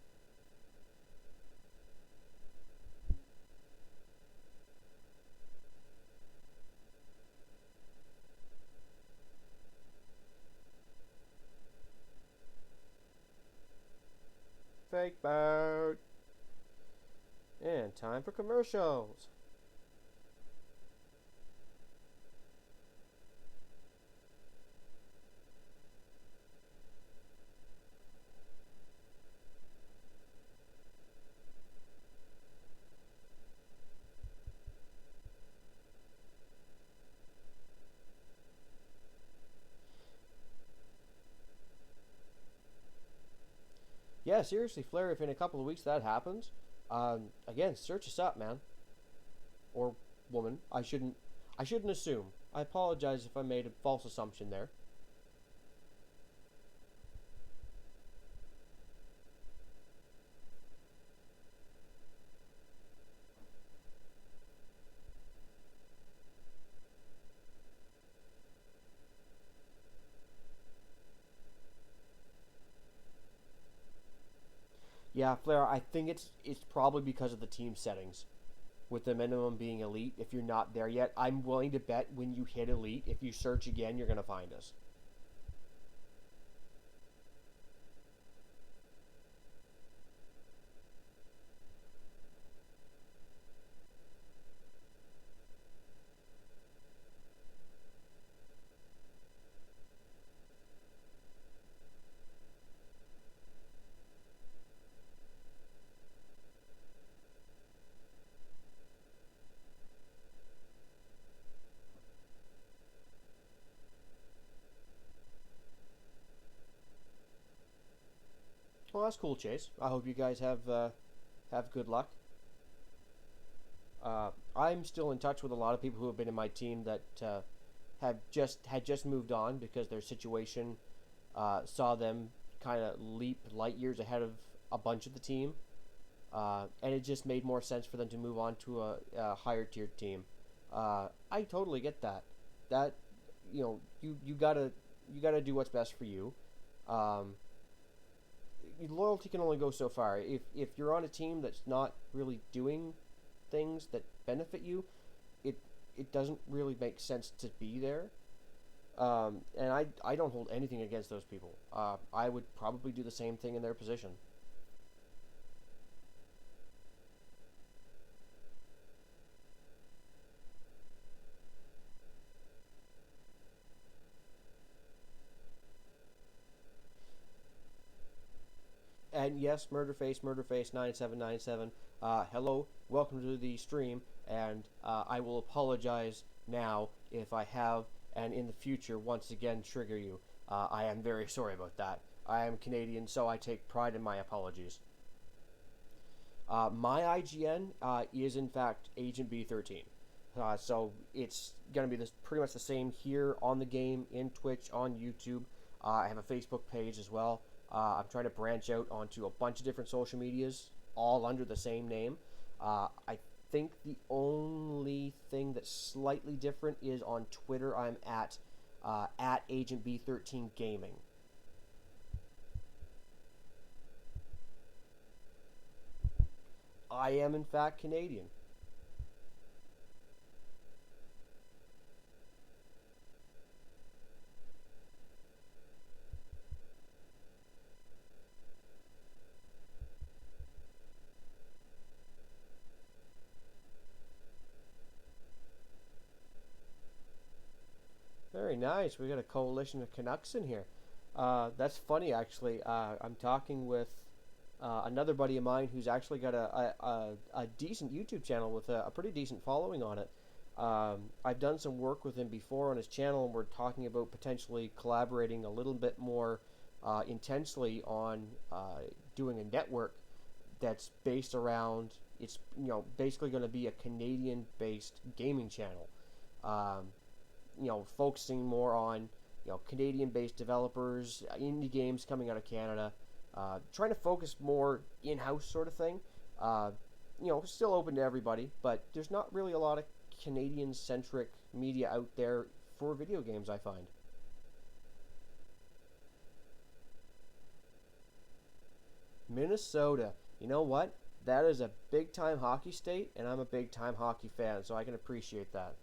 Fake bout. And time for commercials. Yeah, seriously, Flair, if in a couple of weeks that happens, again, search us up, man. Or woman. I shouldn't assume. I apologize if I made a false assumption there. Yeah, Flair, I think it's probably because of the team settings. With the minimum being elite, if you're not there yet, I'm willing to bet when you hit elite, if you search again, you're gonna find us. Well, that's cool, Chase. I hope you guys have good luck. I'm still in touch with a lot of people who have been in my team that had just moved on because their situation saw them kind of leap light years ahead of a bunch of the team, and it just made more sense for them to move on to a higher tiered team. I totally get that. That you gotta do what's best for you. Um, Loyalty can only go so far. If you're on a team that's not really doing things that benefit you, it it doesn't really make sense to be there. And I don't hold anything against those people. I would probably do the same thing in their position. And yes, Murderface9797. Hello, welcome to the stream, and I will apologize now if I have, and in the future, once again trigger you. I am very sorry about that. I am Canadian, so I take pride in my apologies. My IGN is in fact Agent B13. So it's going to be pretty much the same here on the game, in Twitch, on YouTube. I have a Facebook page as well. I'm trying to branch out onto a bunch of different social medias, all under the same name. I think the only thing that's slightly different is on Twitter. I'm at Agent B13 Gaming. I am in fact Canadian. Very nice. We got a coalition of Canucks in here. That's funny, actually. I'm talking with another buddy of mine who's actually got a decent YouTube channel with a pretty decent following on it. I've done some work with him before on his channel, and we're talking about potentially collaborating a little bit more intensely on doing a network that's based around. It's basically going to be a Canadian-based gaming channel. Focusing more on Canadian-based developers, indie games coming out of Canada, trying to focus more in-house sort of thing. Still open to everybody, but there's not really a lot of Canadian-centric media out there for video games, I find. Minnesota. You know what? That is a big-time hockey state, and I'm a big-time hockey fan, so I can appreciate that.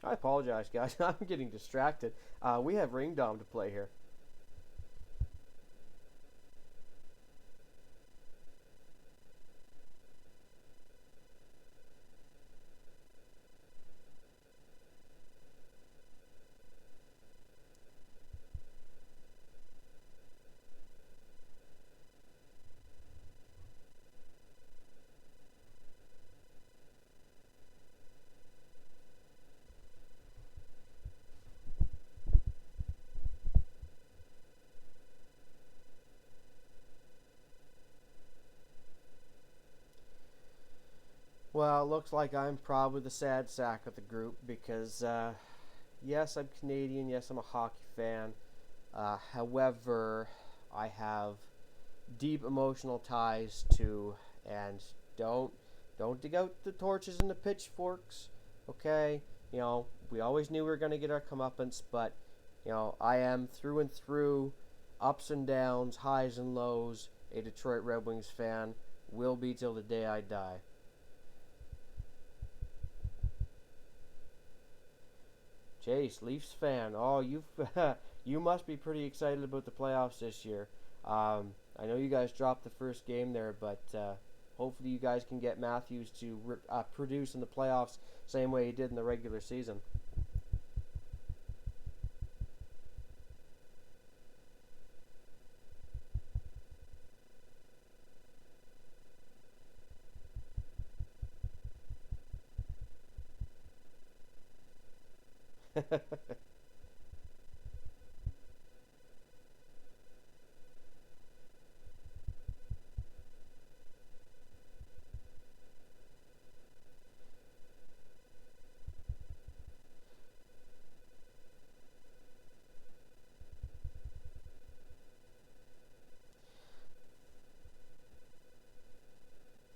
I apologize, guys. I'm getting distracted. We have Ring Dom to play here. Well, it looks like I'm probably the sad sack of the group because, yes, I'm Canadian. Yes, I'm a hockey fan. However, I have deep emotional ties to, and don't dig out the torches and the pitchforks. Okay, we always knew we were gonna get our comeuppance, but I am through and through, ups and downs, highs and lows, a Detroit Red Wings fan. Will be till the day I die. Chase, Leafs fan. Oh, you must be pretty excited about the playoffs this year. I know you guys dropped the first game there, but hopefully you guys can get Matthews to produce in the playoffs same way he did in the regular season.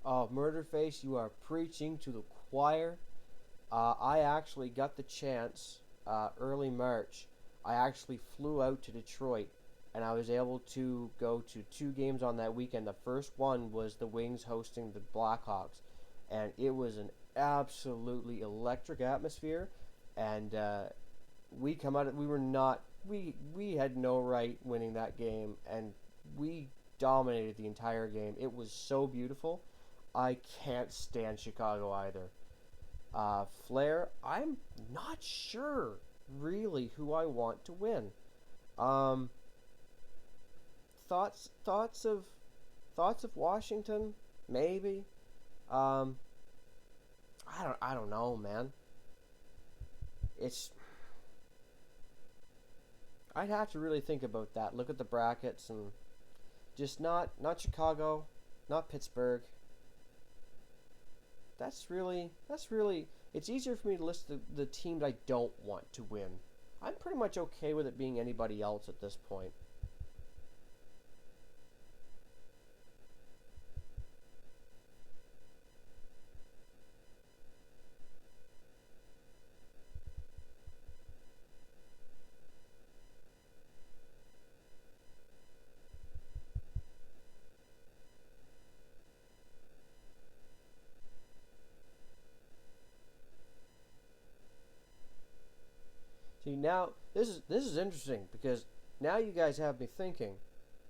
Oh, Murderface, you are preaching to the choir. I actually got the chance early March. I actually flew out to Detroit and I was able to go to 2 games on that weekend. The first one was the Wings hosting the Blackhawks, and it was an absolutely electric atmosphere. And we come out. We were not. We had no right winning that game, and we dominated the entire game. It was so beautiful. I can't stand Chicago either. Flair, I'm not sure really who I want to win. Um, thoughts of Washington, maybe. Um, I don't know, man. It's I'd have to really think about that. Look at the brackets and just not Chicago, not Pittsburgh. That's really it's easier for me to list the teams I don't want to win. I'm pretty much okay with it being anybody else at this point. See, now this is interesting because now you guys have me thinking.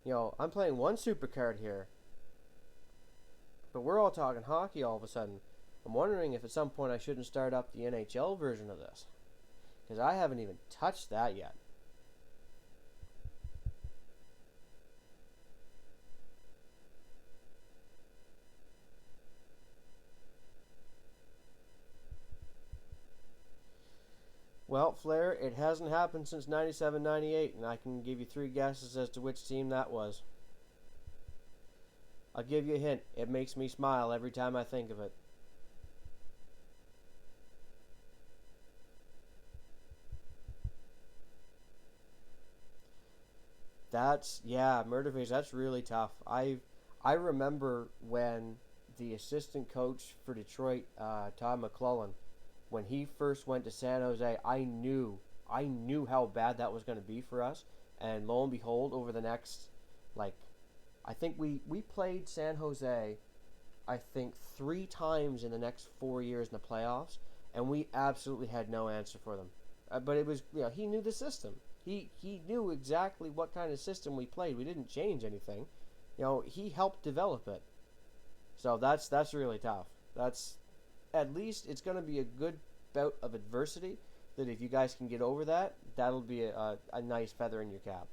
I'm playing one Supercard here, but we're all talking hockey all of a sudden. I'm wondering if at some point I shouldn't start up the NHL version of this because I haven't even touched that yet. Well, Flair, it hasn't happened since 97-98, and I can give you 3 guesses as to which team that was. I'll give you a hint. It makes me smile every time I think of it. Murderface. That's really tough. I remember when the assistant coach for Detroit, Todd McClellan, when he first went to San Jose, I knew how bad that was going to be for us. And lo and behold, over the next, like, I think we played San Jose, I think 3 times in the next 4 years in the playoffs, and we absolutely had no answer for them. But it was, he knew the system. He knew exactly what kind of system we played. We didn't change anything. He helped develop it. So that's really tough. That's At least it's going to be a good bout of adversity that if you guys can get over that, that'll be a nice feather in your cap.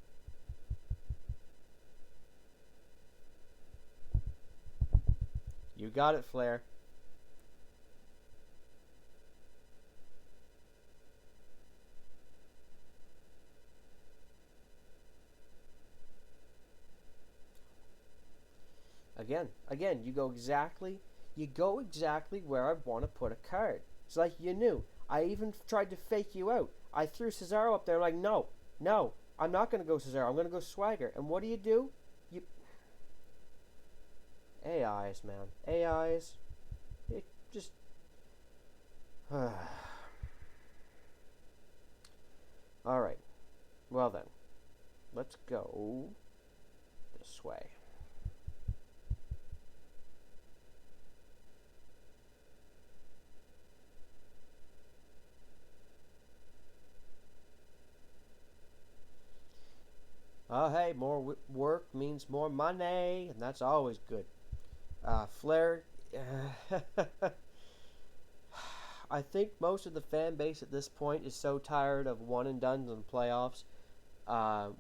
You got it, Flair. Again, you go exactly where I want to put a card. It's like you knew. I even tried to fake you out. I threw Cesaro up there. I'm like, no, I'm not going to go Cesaro. I'm going to go Swagger. And what do? You AIs, man. AIs. It just. All right. Well then, let's go this way. Hey, more work means more money, and that's always good. Flair, I think most of the fan base at this point is so tired of one and dones in the playoffs.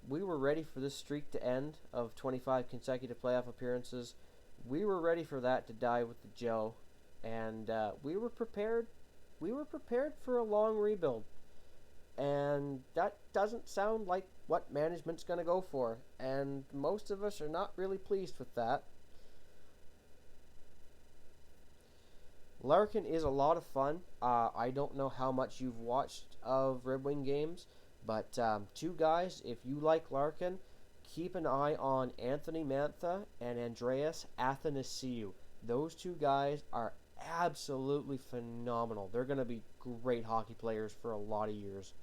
We were ready for this streak to end of 25 consecutive playoff appearances. We were ready for that to die with the Joe, and we were prepared. We were prepared for a long rebuild, and that doesn't sound like what management's going to go for, and most of us are not really pleased with that. Larkin is a lot of fun. I don't know how much you've watched of Red Wing games, but 2 guys, if you like Larkin, keep an eye on Anthony Mantha and Andreas Athanasiou. Those 2 guys are absolutely phenomenal. They're going to be great hockey players for a lot of years.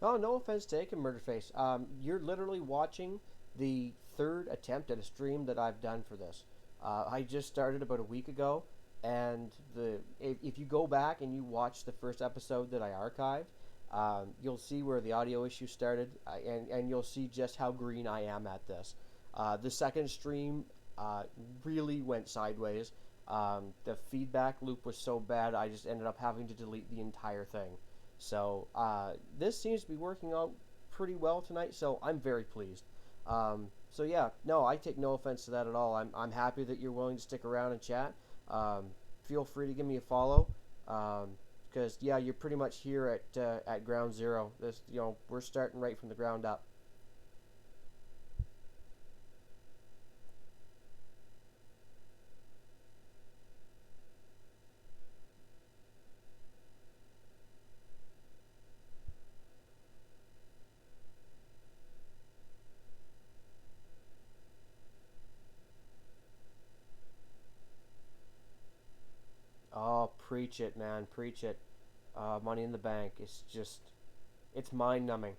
Oh, no offense taken, Murderface. You're literally watching the third attempt at a stream that I've done for this. I just started about a week ago, and if you go back and you watch the first episode that I archived, you'll see where the audio issue started, and you'll see just how green I am at this. The second stream really went sideways. The feedback loop was so bad, I just ended up having to delete the entire thing. So this seems to be working out pretty well tonight, so I'm very pleased. So yeah, no, I take no offense to that at all. I'm happy that you're willing to stick around and chat. Feel free to give me a follow, because yeah, you're pretty much here at ground zero. This, we're starting right from the ground up. Oh, preach it, man, preach it. Money in the Bank. It's mind numbing.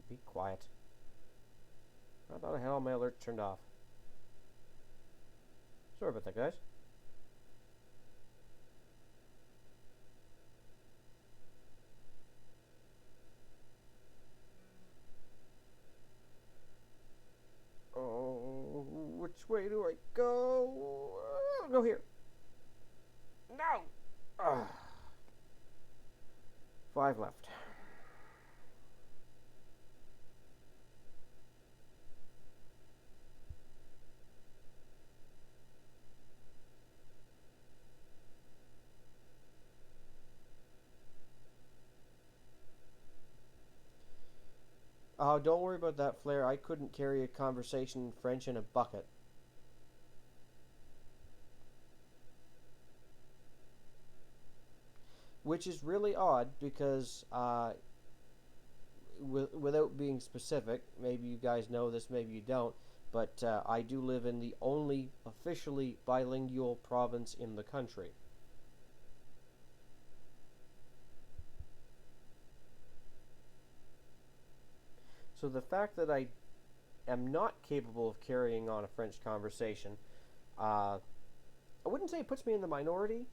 Be quiet. I thought I had all my alerts turned off. Sorry about that, guys. Oh, which way do I go? I'll go here. No! Ah. 5 left. Oh, don't worry about that, Flair. I couldn't carry a conversation in French in a bucket. Which is really odd because, without being specific, maybe you guys know this, maybe you don't, but I do live in the only officially bilingual province in the country. So the fact that I am not capable of carrying on a French conversation, I wouldn't say it puts me in the minority,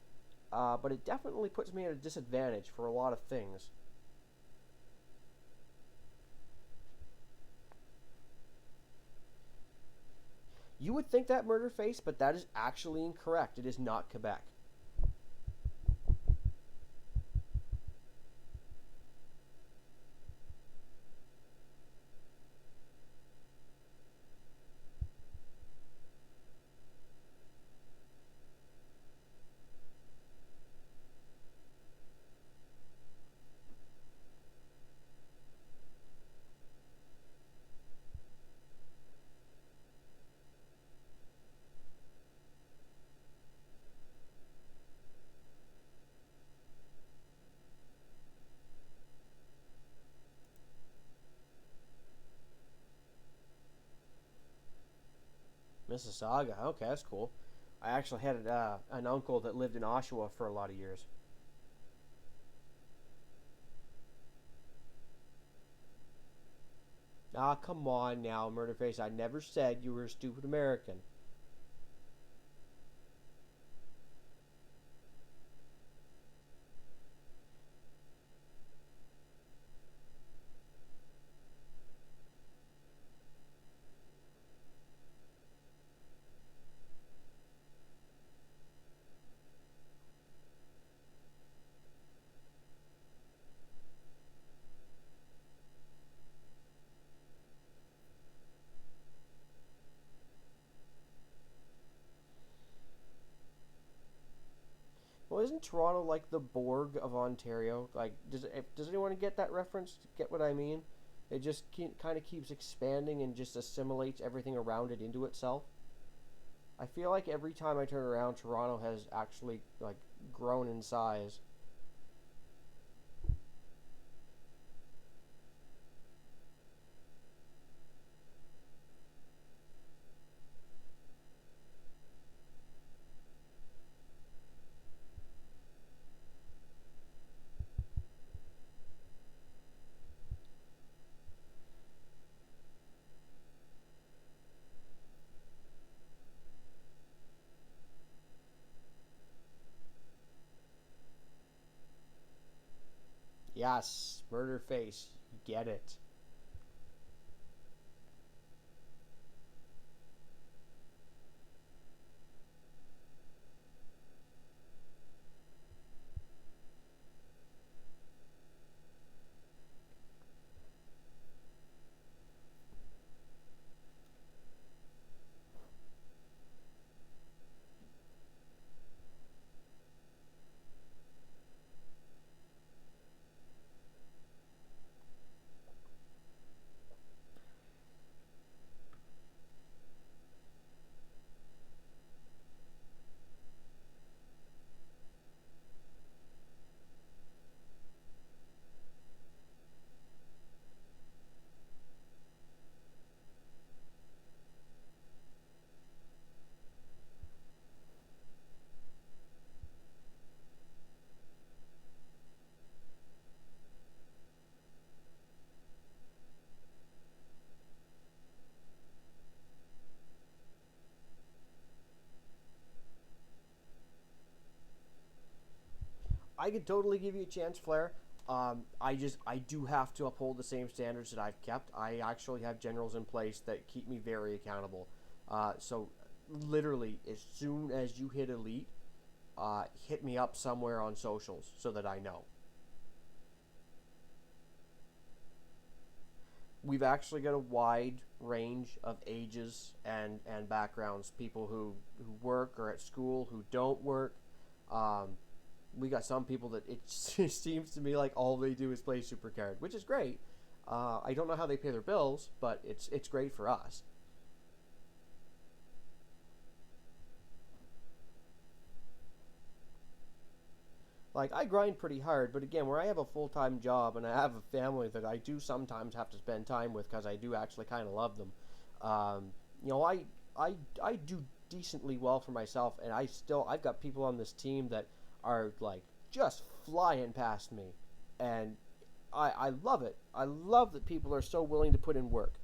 but it definitely puts me at a disadvantage for a lot of things. You would think that, Murderface, but that is actually incorrect. It is not Quebec. Mississauga. Okay, that's cool. I actually had an uncle that lived in Oshawa for a lot of years. Ah, come on now, Murderface. I never said you were a stupid American. Well, isn't Toronto like the Borg of Ontario? Like, does anyone get that reference? Get what I mean? It just kind of keeps expanding and just assimilates everything around it into itself. I feel like every time I turn around, Toronto has actually like grown in size. Yes, murder face. Get it. I could totally give you a chance, Flair. I do have to uphold the same standards that I've kept. I actually have generals in place that keep me very accountable. So literally, as soon as you hit elite, hit me up somewhere on socials so that I know. We've actually got a wide range of ages and backgrounds. People who work or at school, who don't work. Um, we got some people that it seems to me like all they do is play Supercard, which is great. I don't know how they pay their bills, but it's great for us. Like I grind pretty hard, but again, where I have a full time job and I have a family that I do sometimes have to spend time with because I do actually kind of love them. Um, you know, I do decently well for myself, and I've got people on this team that are like just flying past me, and I love it. I love that people are so willing to put in work.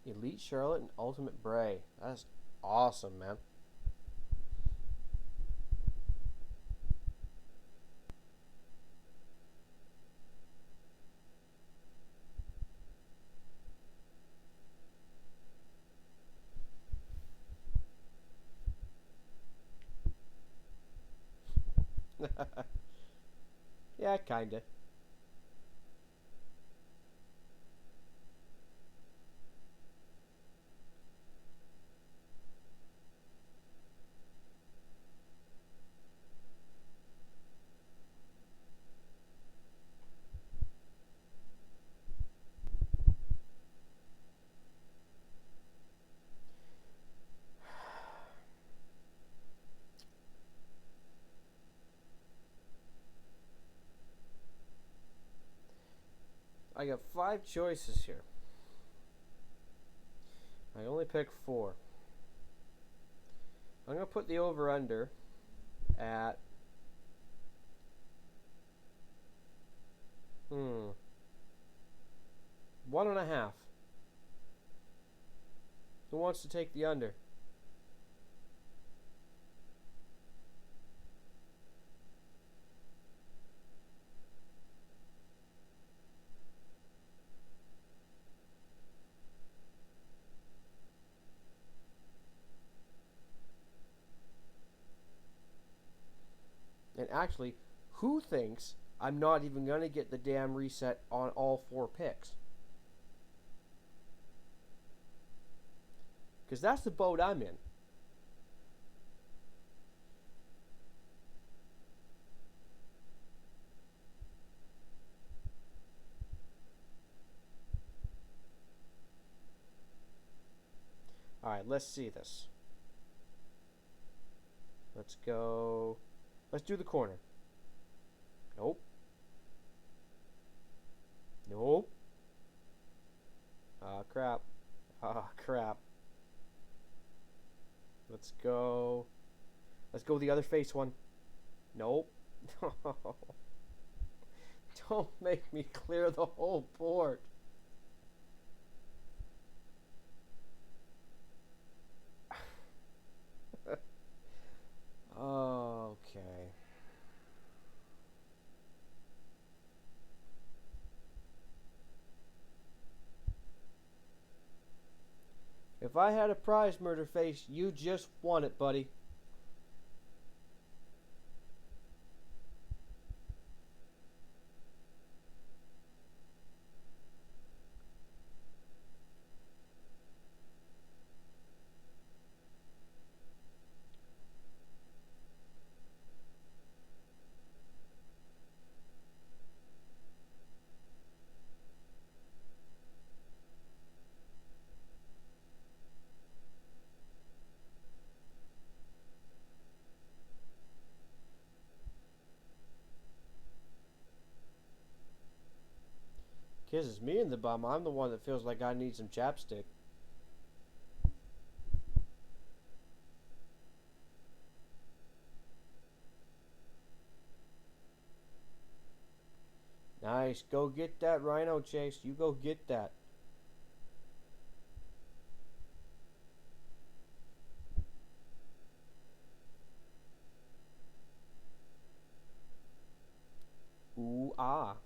Elite Charlotte and Ultimate Bray. That's awesome, man. Yeah, kinda. I got five choices here. I only pick four. I'm gonna put the over under at hmm 1.5. Who wants to take the under? And actually, who thinks I'm not even going to get the damn reset on all 4 picks. Because that's the boat I'm in. Alright, let's see this. Let's go. Let's do the corner. Nope. Nope. Ah, crap. Ah, crap. Let's go. Let's go the other face one. Nope. Don't make me clear the whole board. Okay. If I had a prize, Murder Face, you just won it, buddy. Kisses me in the bum. I'm the one that feels like I need some chapstick. Nice. Go get that Rhino, Chase. You go get that. Ooh, ah.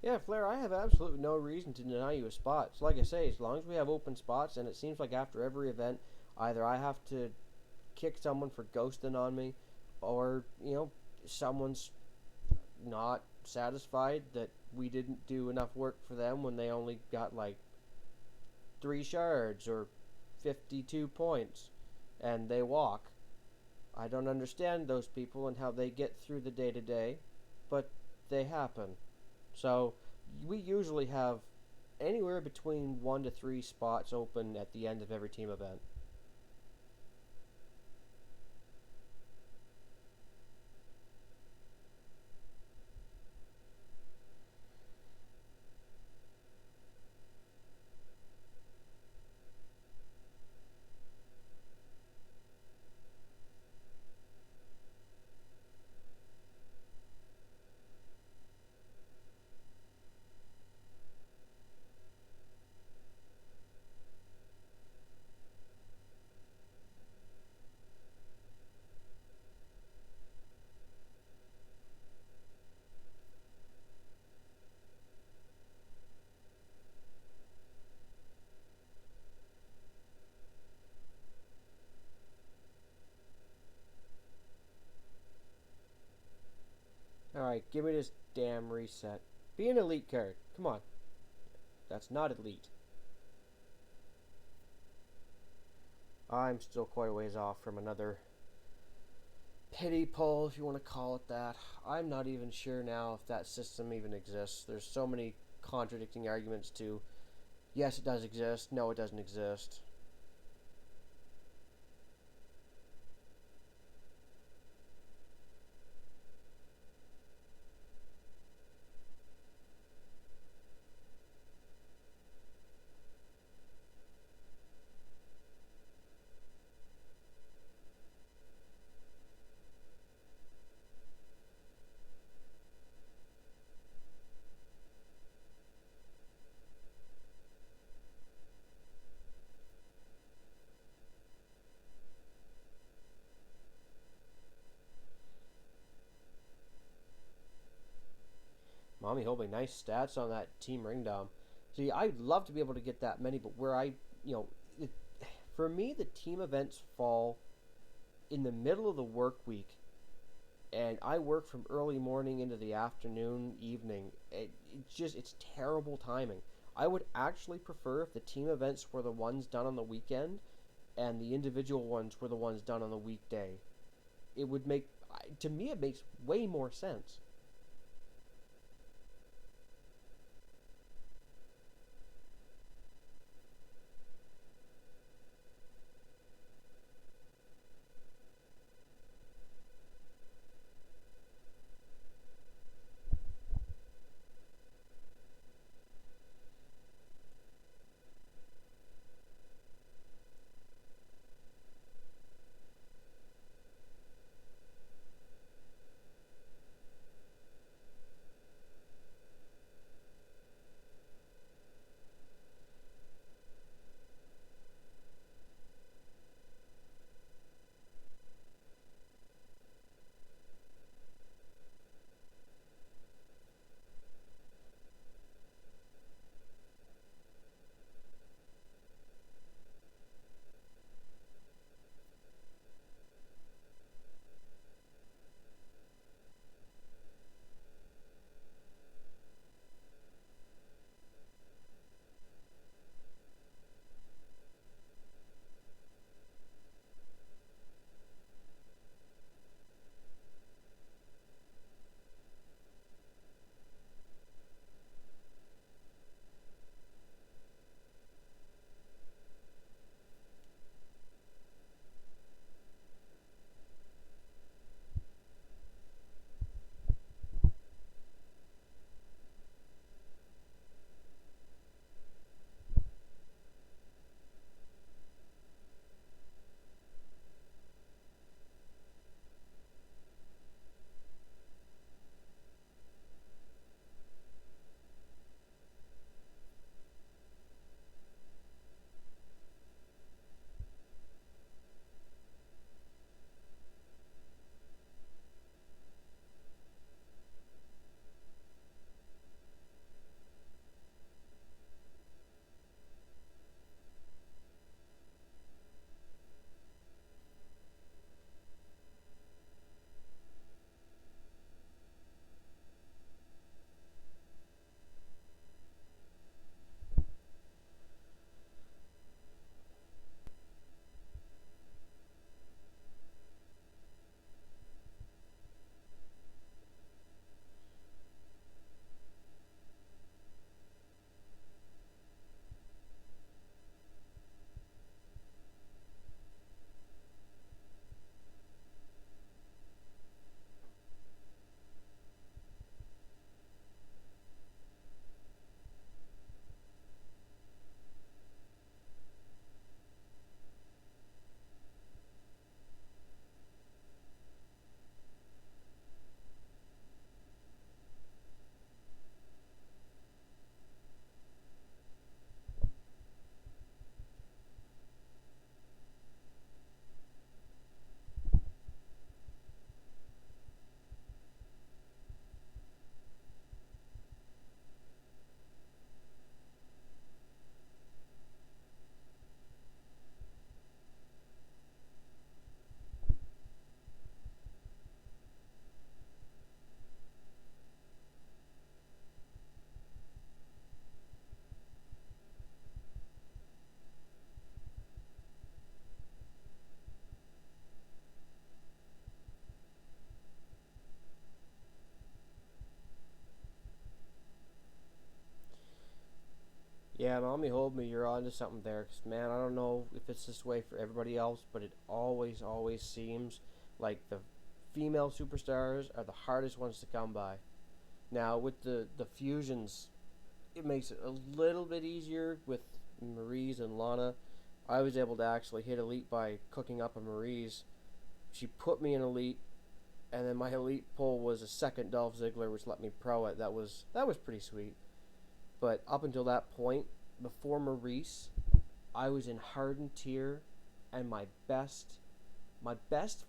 Yeah, Flair, I have absolutely no reason to deny you a spot. So like I say, as long as we have open spots, and it seems like after every event, either I have to kick someone for ghosting on me, or, someone's not satisfied that we didn't do enough work for them when they only got like 3 shards or 52 points, and they walk. I don't understand those people and how they get through the day to day, but they happen. So we usually have anywhere between 1 to 3 spots open at the end of every team event. Alright, give me this damn reset. Be an elite card. Come on. That's not elite. I'm still quite a ways off from another pity poll, if you want to call it that. I'm not even sure now if that system even exists. There's so many contradicting arguments to yes, it does exist, no, it doesn't exist. Mommy Holby, nice stats on that Team Ringdom. See, I'd love to be able to get that many, but where it, for me, the team events fall in the middle of the work week, and I work from early morning into the afternoon, evening. It's terrible timing. I would actually prefer if the team events were the ones done on the weekend, and the individual ones were the ones done on the weekday. It would make, to me, it makes way more sense. Yeah, mommy, hold me. You're onto something there. 'Cause, man, I don't know if it's this way for everybody else, but it always seems like the female superstars are the hardest ones to come by. Now, with the fusions, it makes it a little bit easier with Marie's and Lana. I was able to actually hit Elite by cooking up a Marie's. She put me in Elite, and then my Elite pull was a second Dolph Ziggler, which let me pro it. That was pretty sweet. But up until that point, before Maurice, I was in hardened tier, and my best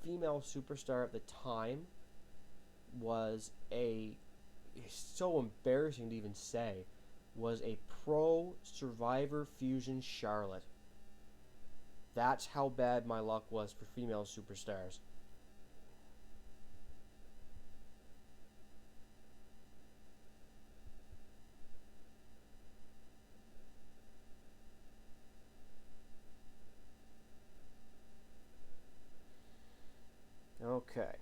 female superstar at the time was a, it's so embarrassing to even say, was a pro Survivor Fusion Charlotte. That's how bad my luck was for female superstars. Okay.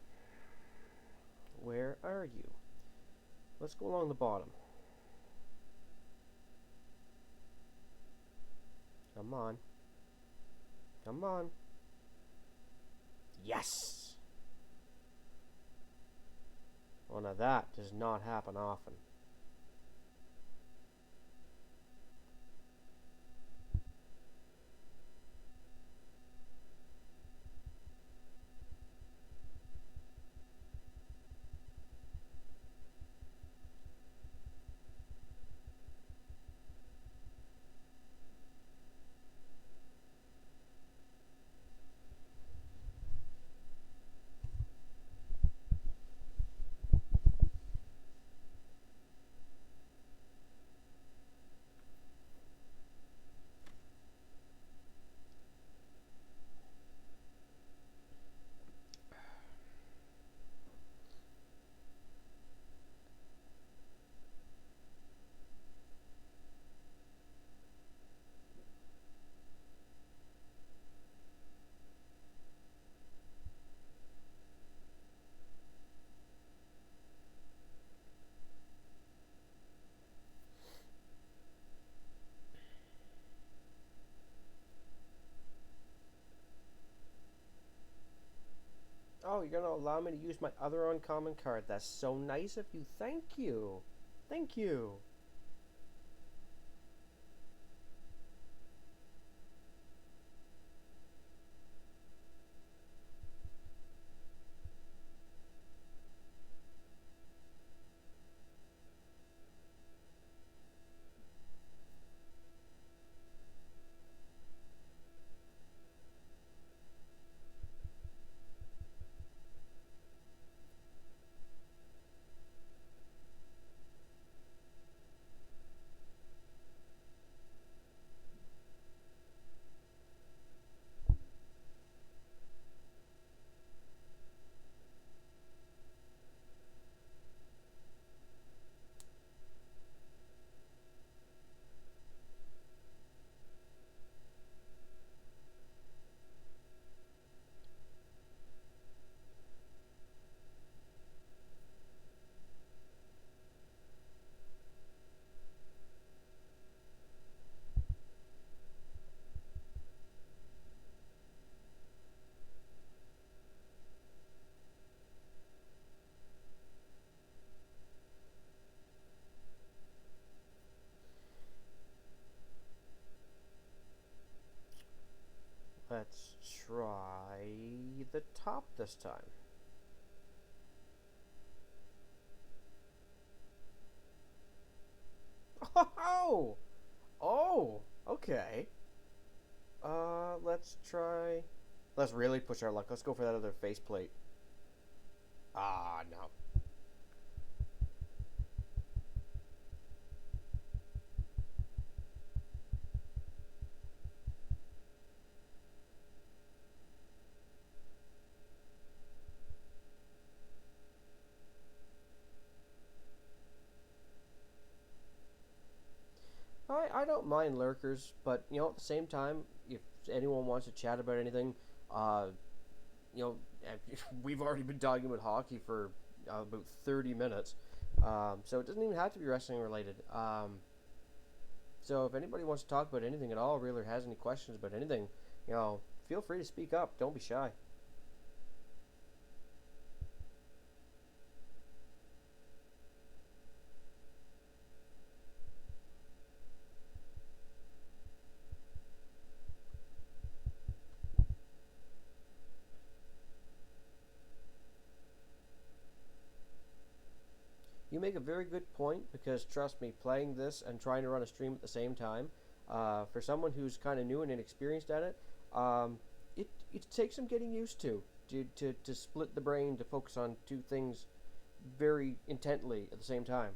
Where are you? Let's go along the bottom. Come on. Come on. Yes! Well, now that does not happen often. Oh, you're gonna allow me to use my other uncommon card. That's so nice of you. Thank you. Thank you. Let's try the top this time. Oh! Oh! Okay. Let's try. Let's really push our luck. Let's go for that other faceplate. Ah, no. I don't mind lurkers, but at the same time, if anyone wants to chat about anything, uh, you know, we've already been talking about hockey for about 30 minutes, so it doesn't even have to be wrestling related. So if anybody wants to talk about anything at all, really, or has any questions about anything, feel free to speak up. Don't be shy. You make a very good point because trust me, playing this and trying to run a stream at the same time, for someone who's kind of new and inexperienced at it, um, it takes some getting used to split the brain to focus on two things very intently at the same time.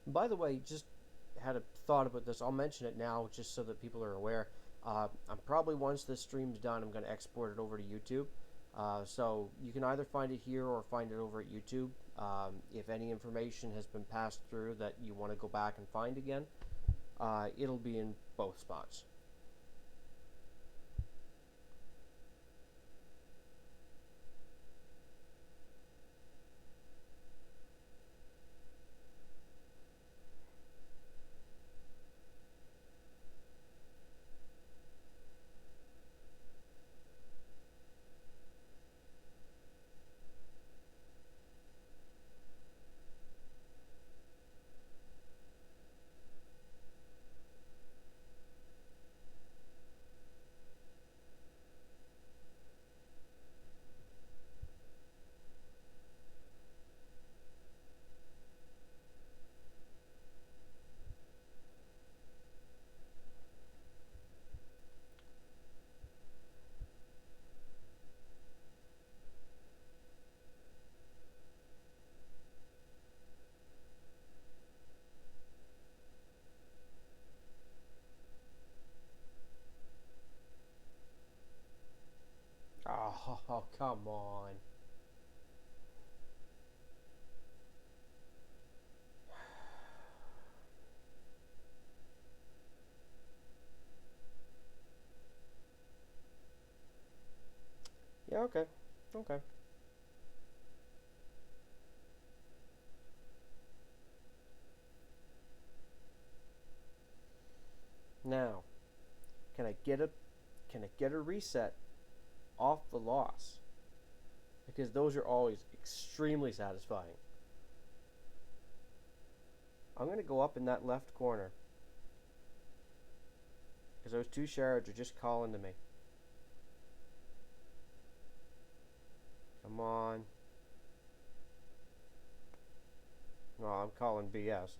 By the way, just had a thought about this. I'll mention it now just so that people are aware. I'm probably, once this stream's done, I'm going to export it over to YouTube. So you can either find it here or find it over at YouTube. If any information has been passed through that you want to go back and find again, it'll be in both spots. Oh, come on. Yeah, okay. Okay. Now, can I get a reset off the loss? Because those are always extremely satisfying. I'm going to go up in that left corner because those two shards are just calling to me. Come on. No, I'm calling BS.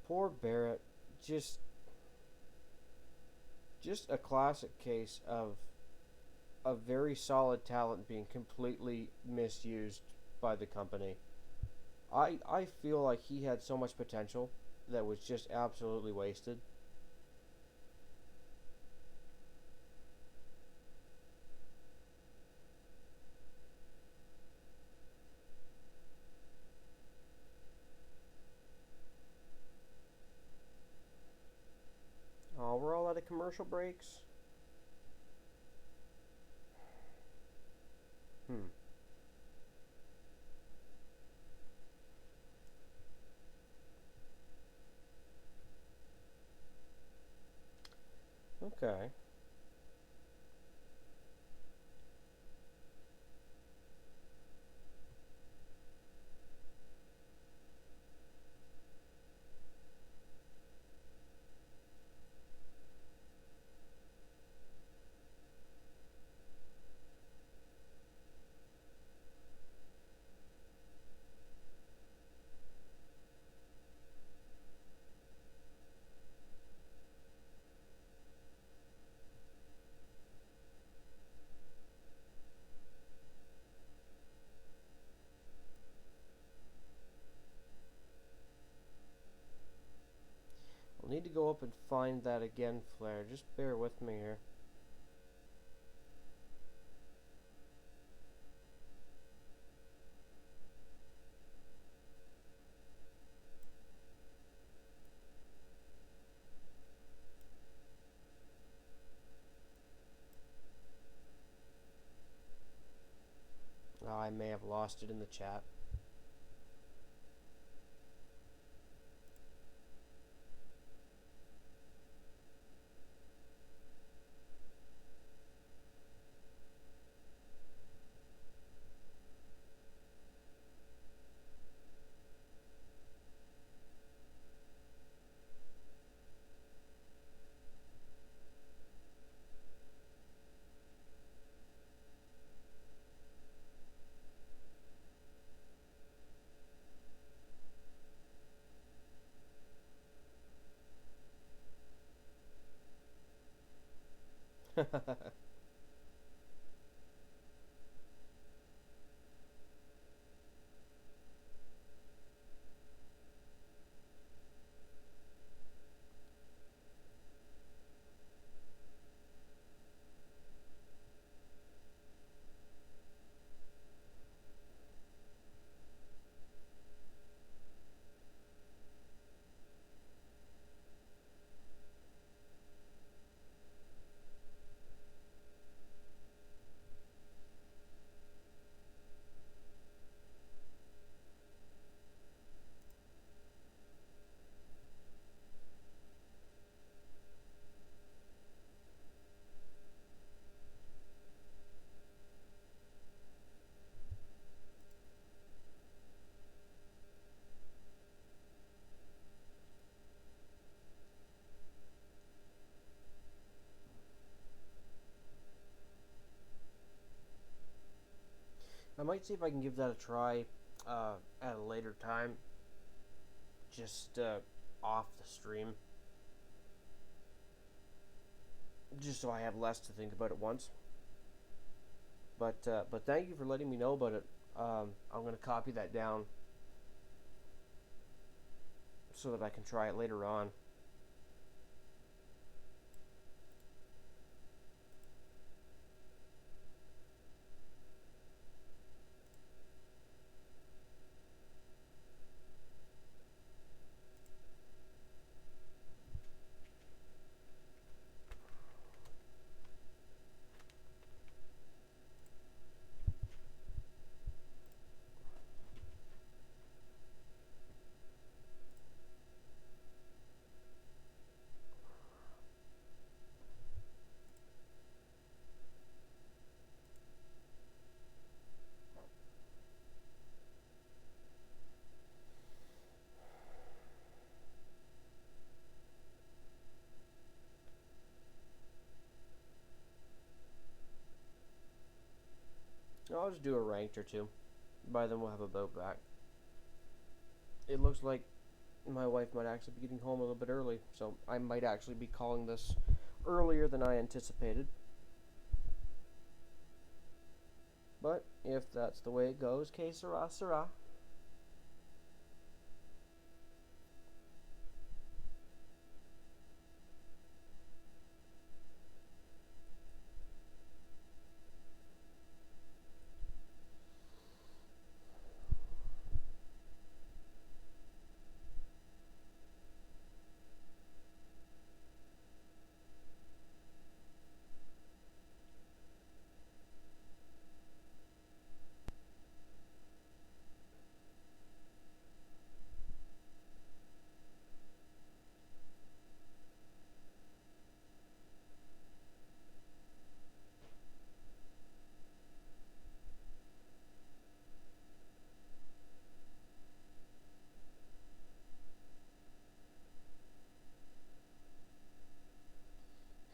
Poor Barrett. Just a classic case of a very solid talent being completely misused by the company. I feel like he had so much potential that was just absolutely wasted. Oh, we're all out of commercial breaks. Hmm. Okay. need to go up and find that again, Flair. Just bear with me here. Oh, I may have lost it in the chat. I might see if I can give that a try at a later time, just off the stream, just so I have less to think about at once. But thank you for letting me know about it. I'm gonna copy that down so that I can try it later on. I'll just do a ranked or two. By then we'll have a boat back. It looks like my wife might actually be getting home a little bit early, so I might actually be calling this earlier than I anticipated. But if that's the way it goes, que sera, sera.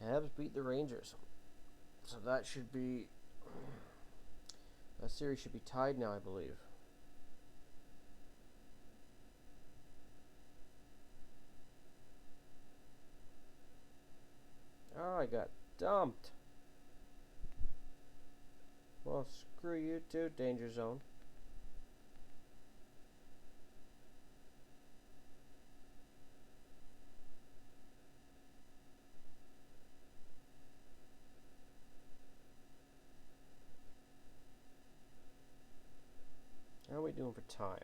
Habs beat the Rangers. So that should be... that series should be tied now, I believe. Oh, I got dumped. Well, screw you too, Danger Zone. doing for time?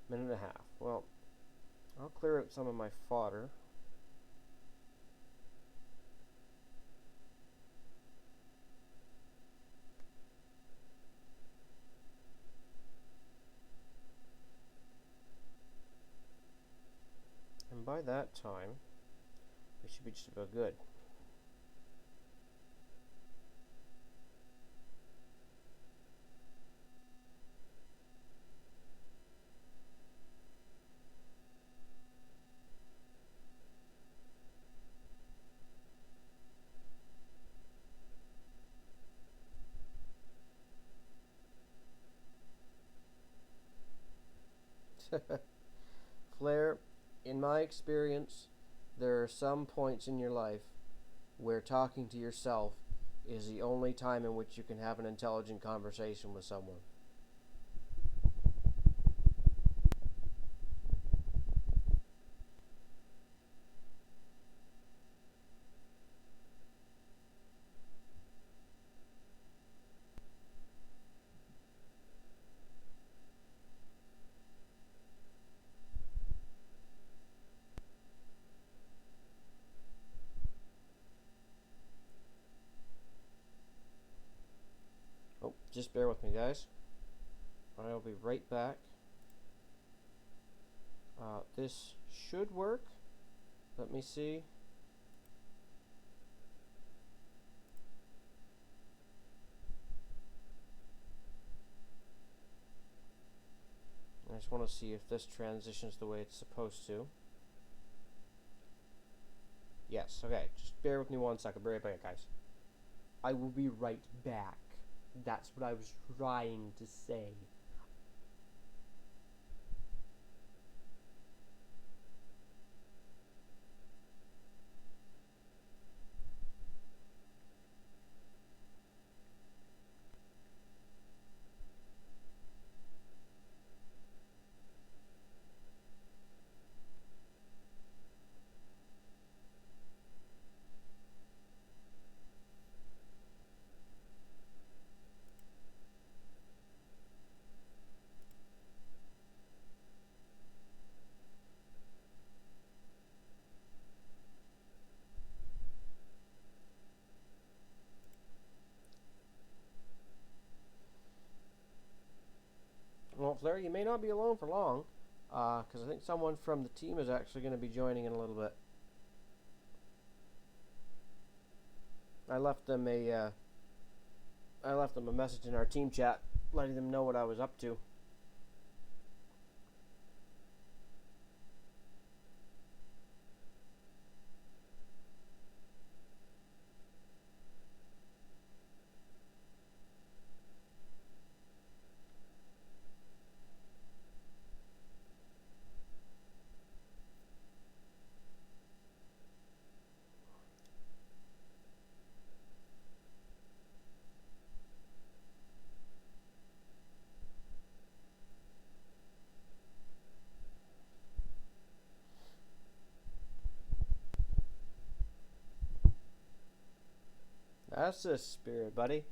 Minute and a half. Well, I'll clear out some of my fodder. And by that time, we should be just about good. Flair, in my experience, there are some points in your life where talking to yourself is the only time in which you can have an intelligent conversation with someone. Oh, just bear with me, guys. I'll be right back. This should work. Let me see. I just want to see if this transitions the way it's supposed to. Yes, okay. Just bear with me 1 second. Be right back, guys. I will be right back. That's what I was trying to say. Well, Flair, you may not be alone for long, because I think someone from the team is actually going to be joining in a little bit. I left them a message in our team chat, letting them know what I was up to. That's the spirit, buddy.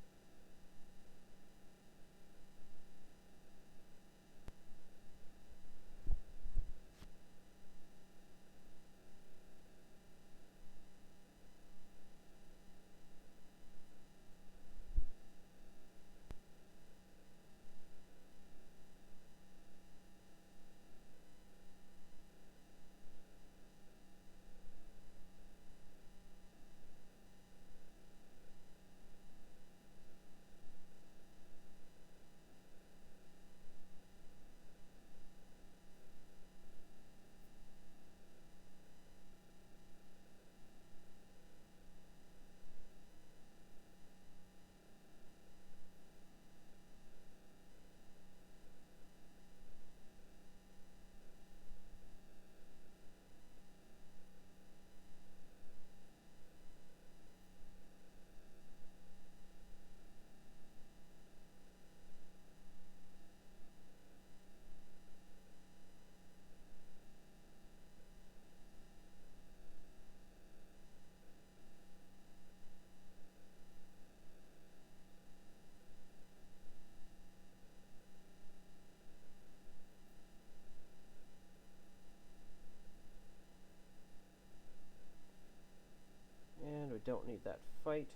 don't need that fight.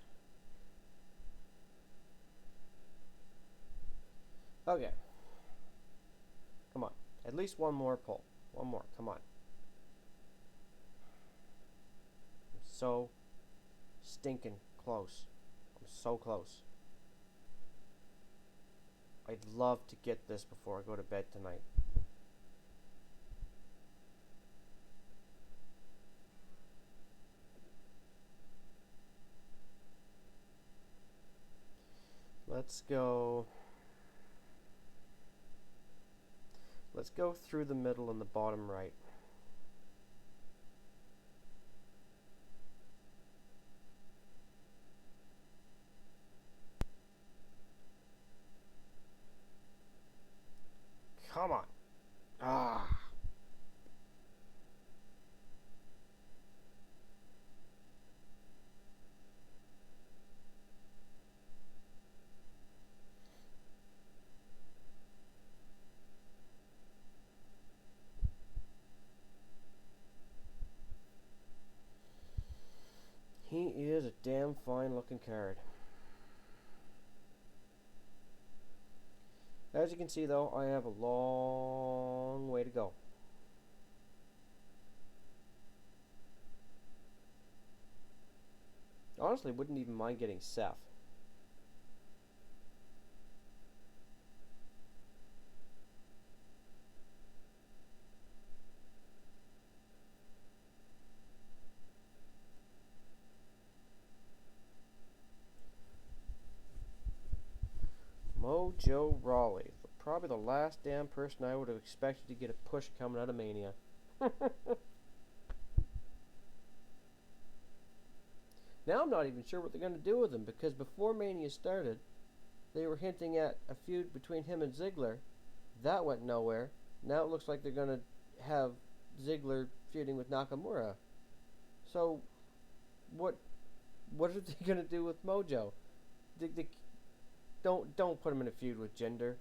Okay. Come on. At least one more pull. One more. Come on. I'm so stinking close. I'm so close. I'd love to get this before I go to bed tonight. Let's go. Let's go through the middle and the bottom right. Come on. Ah. He is a damn fine looking card. As you can see though, I have a long way to go. Honestly, wouldn't even mind getting Seth. Mojo Rawley. Probably the last damn person I would have expected to get a push coming out of Mania. Now I'm not even sure what they're going to do with him, because before Mania started, they were hinting at a feud between him and Ziggler. That went nowhere. Now it looks like they're going to have Ziggler feuding with Nakamura. So, what are they going to do with Mojo? Don't put him in a feud with Jinder.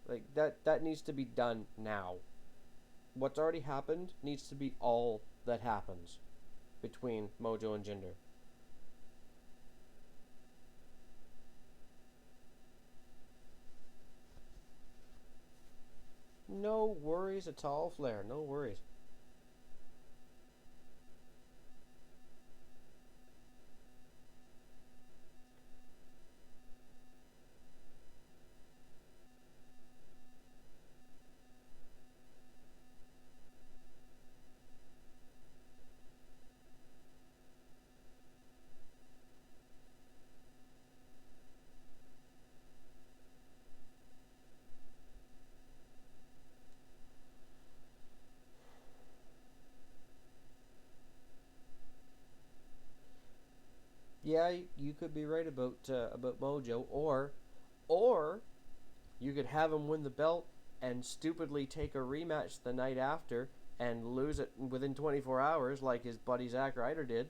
Like, that needs to be done now. What's already happened needs to be all that happens between Mojo and Jinder. No worries at all, Flair. No worries. Yeah, you could be right about Mojo, or you could have him win the belt and stupidly take a rematch the night after and lose it within 24 hours, like his buddy Zack Ryder did.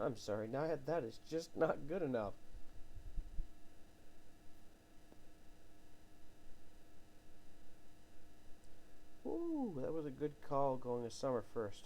I'm sorry, that is just not good enough. Ooh, that was a good call going to Summer first.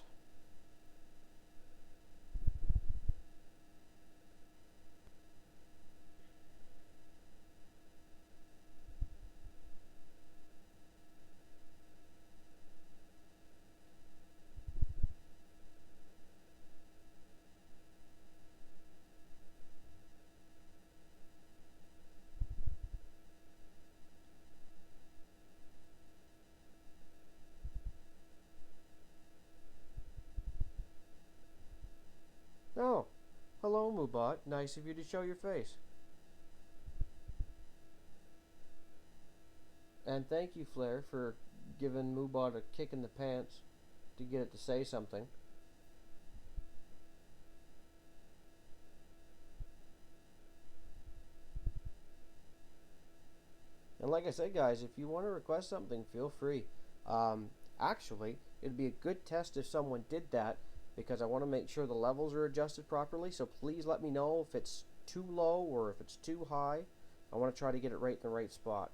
Mubot. Nice of you to show your face. And thank you, Flair, for giving Mubot a kick in the pants to get it to say something. And like I said, guys, if you want to request something, feel free. Actually, it'd be a good test if someone did that, because I want to make sure the levels are adjusted properly. So please let me know if it's too low or if it's too high. I want to try to get it right in the right spot.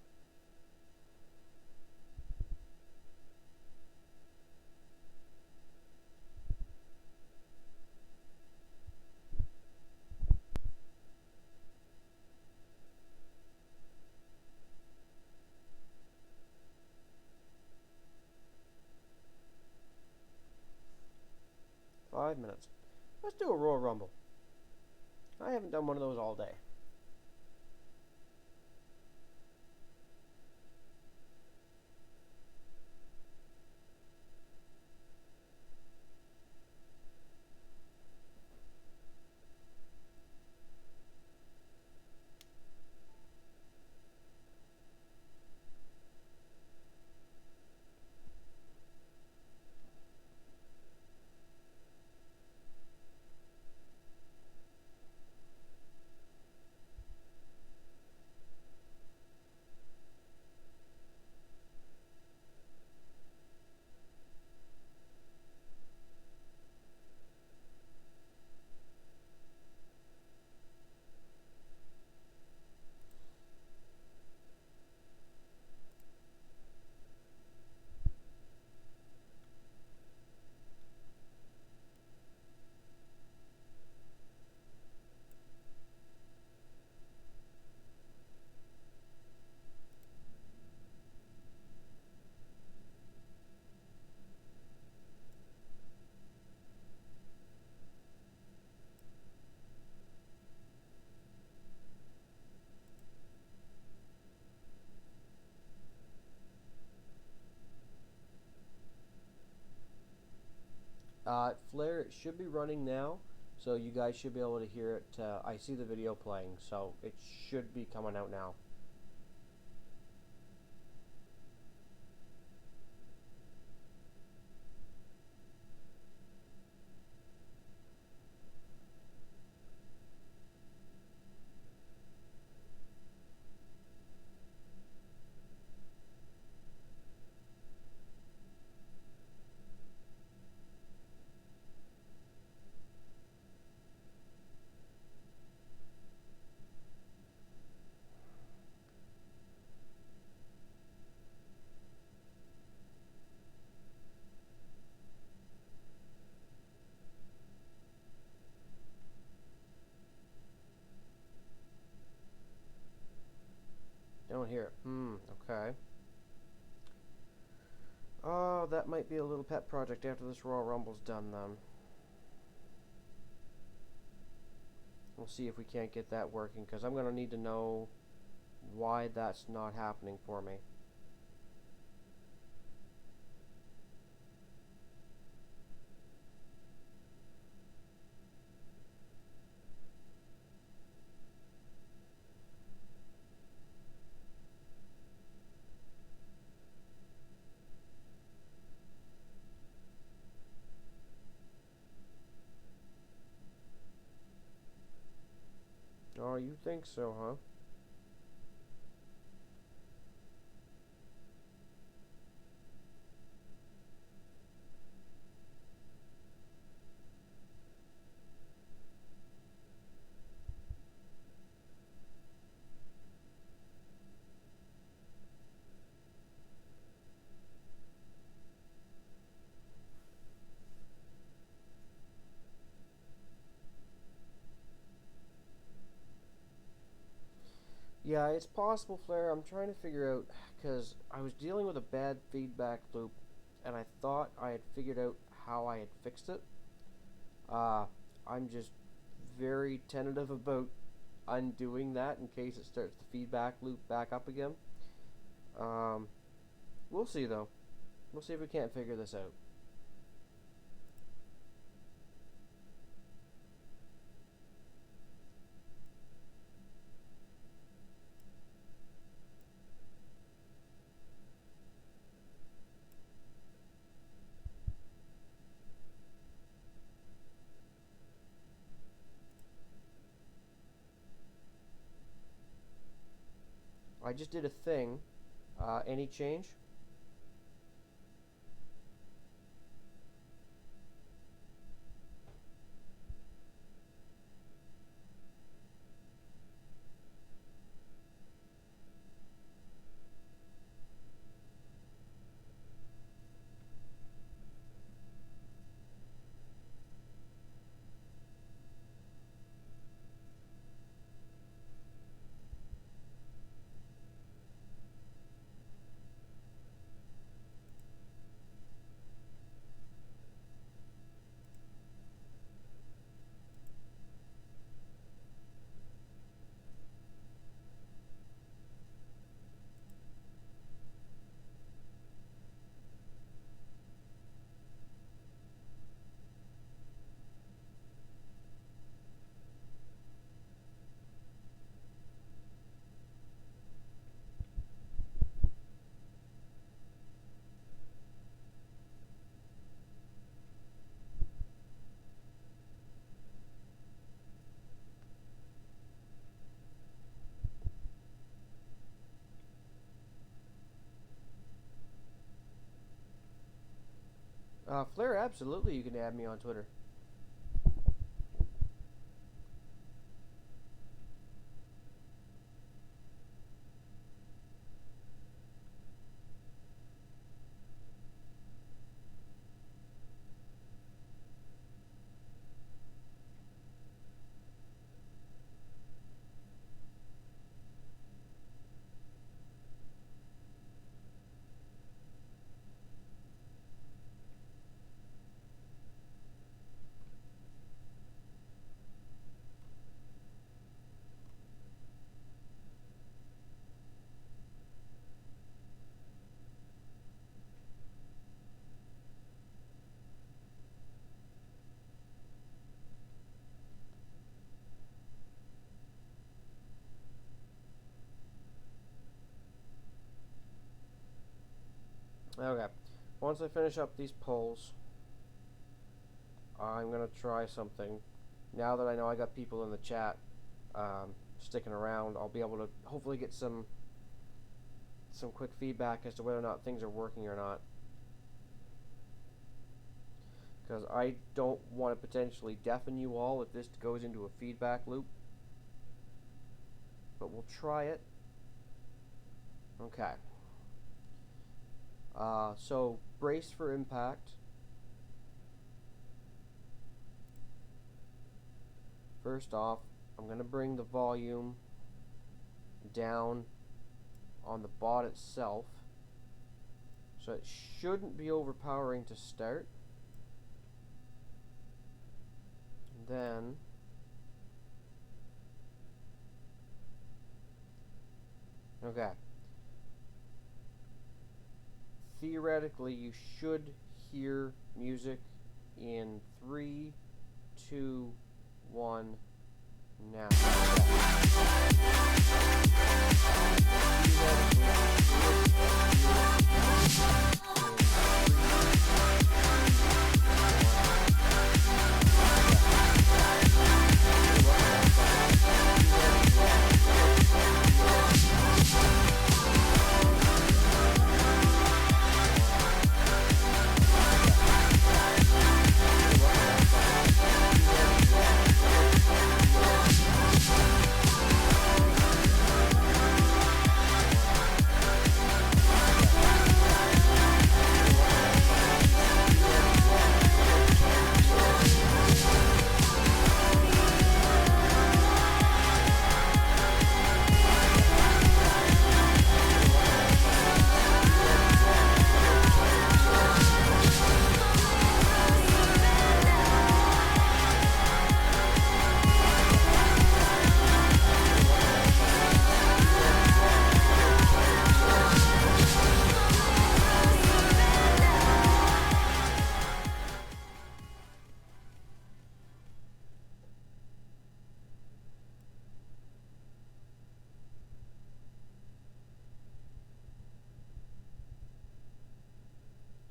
Minutes. Let's do a Royal Rumble. I haven't done one of those all day. Flair, it should be running now, so you guys should be able to hear it. I see the video playing, so it should be coming out now. Don't hear it. Okay. Oh, that might be a little pet project after this Royal Rumble's done then. We'll see if we can't get that working, because I'm going to need to know why that's not happening for me. Oh, you think so, huh? Yeah, it's possible, Flair. I'm trying to figure out, because I was dealing with a bad feedback loop, and I thought I had figured out how I had fixed it. I'm just very tentative about undoing that in case it starts the feedback loop back up again. We'll see, though. We'll see if we can't figure this out. I just did a thing. Any change? Flair, absolutely, you can add me on Twitter. Okay, once I finish up these polls, I'm going to try something. Now that I know I got people in the chat sticking around, I'll be able to hopefully get some quick feedback as to whether or not things are working or not. Because I don't want to potentially deafen you all if this goes into a feedback loop. But we'll try it. Okay. So, brace for impact. First off, I'm going to bring the volume down on the bot itself. So it shouldn't be overpowering to start. And then okay. Theoretically, you should hear music in 3, 2, 1, now.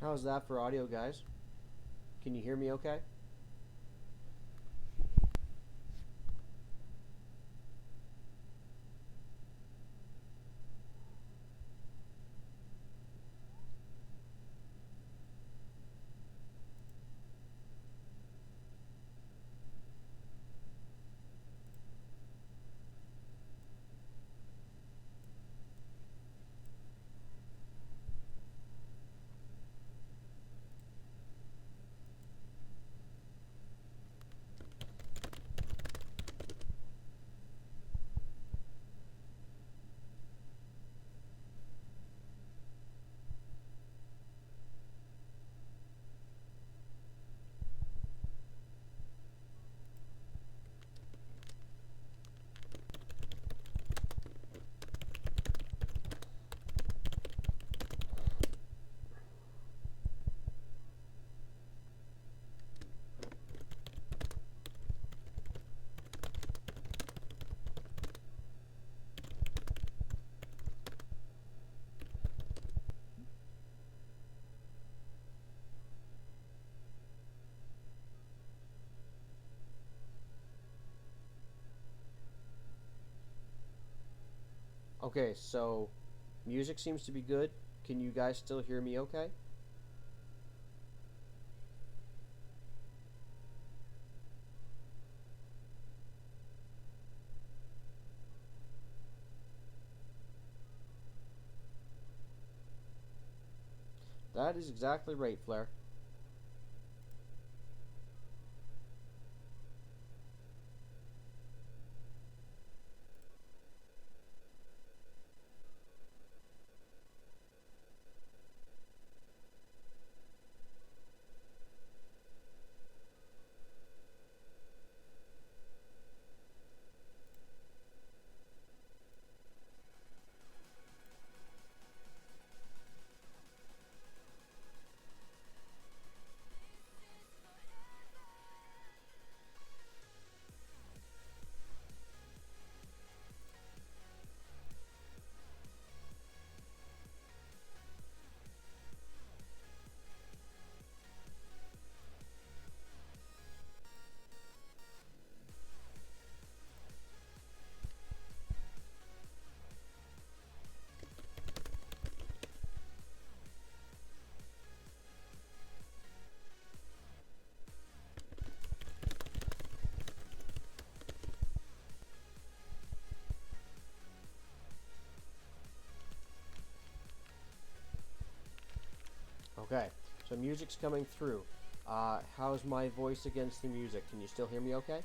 How's that for audio, guys? Can you hear me okay? Okay, so music seems to be good. Can you guys still hear me okay? That is exactly right, Flair. Okay, so music's coming through. How's my voice against the music? Can you still hear me okay?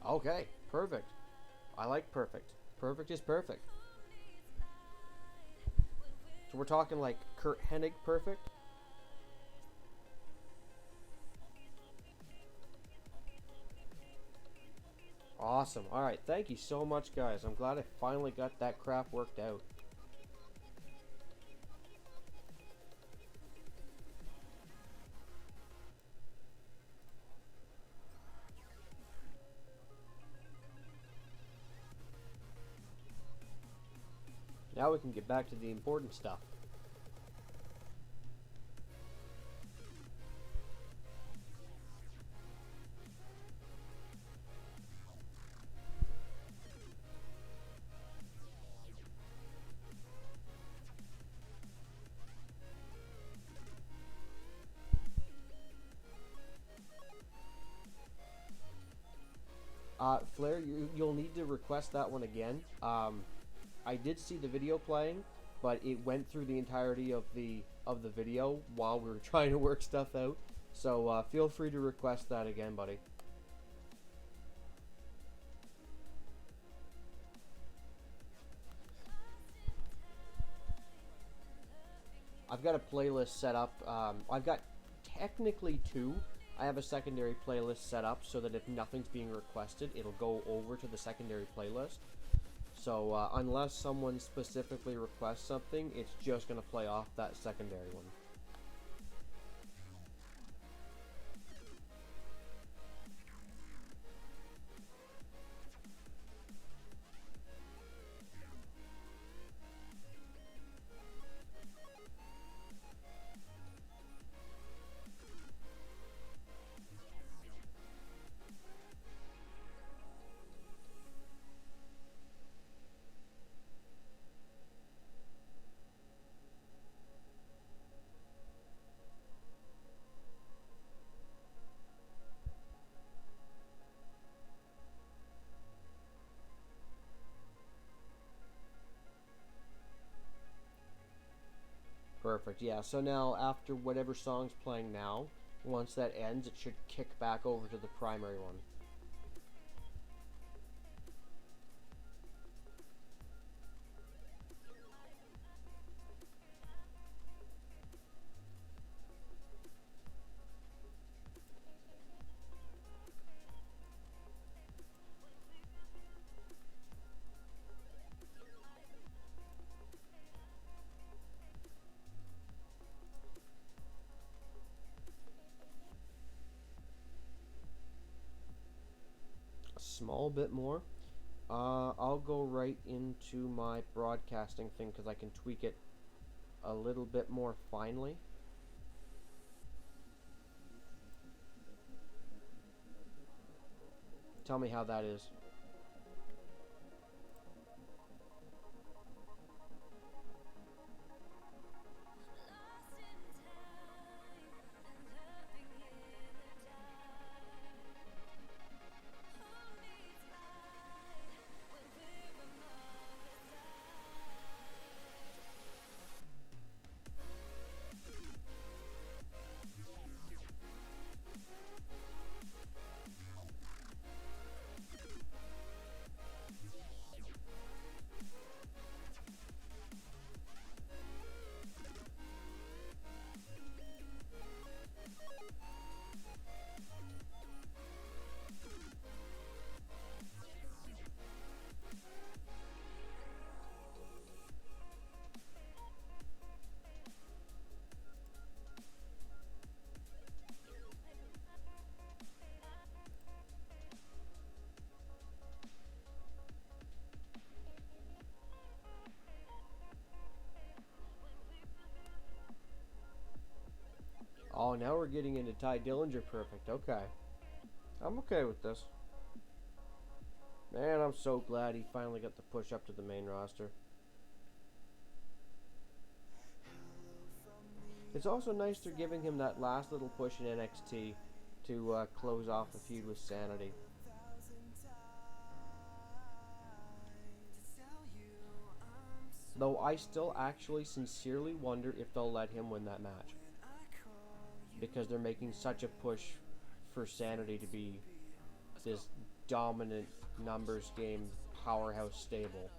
Okay, perfect. I like perfect. Perfect is perfect. So we're talking like Kurt Hennig perfect? Awesome. Alright, thank you so much, guys. I'm glad I finally got that crap worked out. Now we can get back to the important stuff. Flair, you'll need to request that one again. I did see the video playing, but it went through the entirety of the video while we were trying to work stuff out. So feel free to request that again, buddy. I've got a playlist set up. I've got technically two. I have a secondary playlist set up so that if nothing's being requested, it'll go over to the secondary playlist. So unless someone specifically requests something, it's just going to play off that secondary one. Perfect, yeah. So now, after whatever song's playing now, once that ends, it should kick back over to the primary one. small bit more, I'll go right into my broadcasting thing because I can tweak it a little bit more finely. Tell me how that is. Oh, now we're getting into Ty Dillinger perfect. Okay. I'm okay with this. Man, I'm so glad he finally got the push up to the main roster. It's also nice they're giving him that last little push in NXT to close off the feud with Sanity. Though I still actually sincerely wonder if they'll let him win that match. Because they're making such a push for Sanity to be this dominant numbers game powerhouse stable.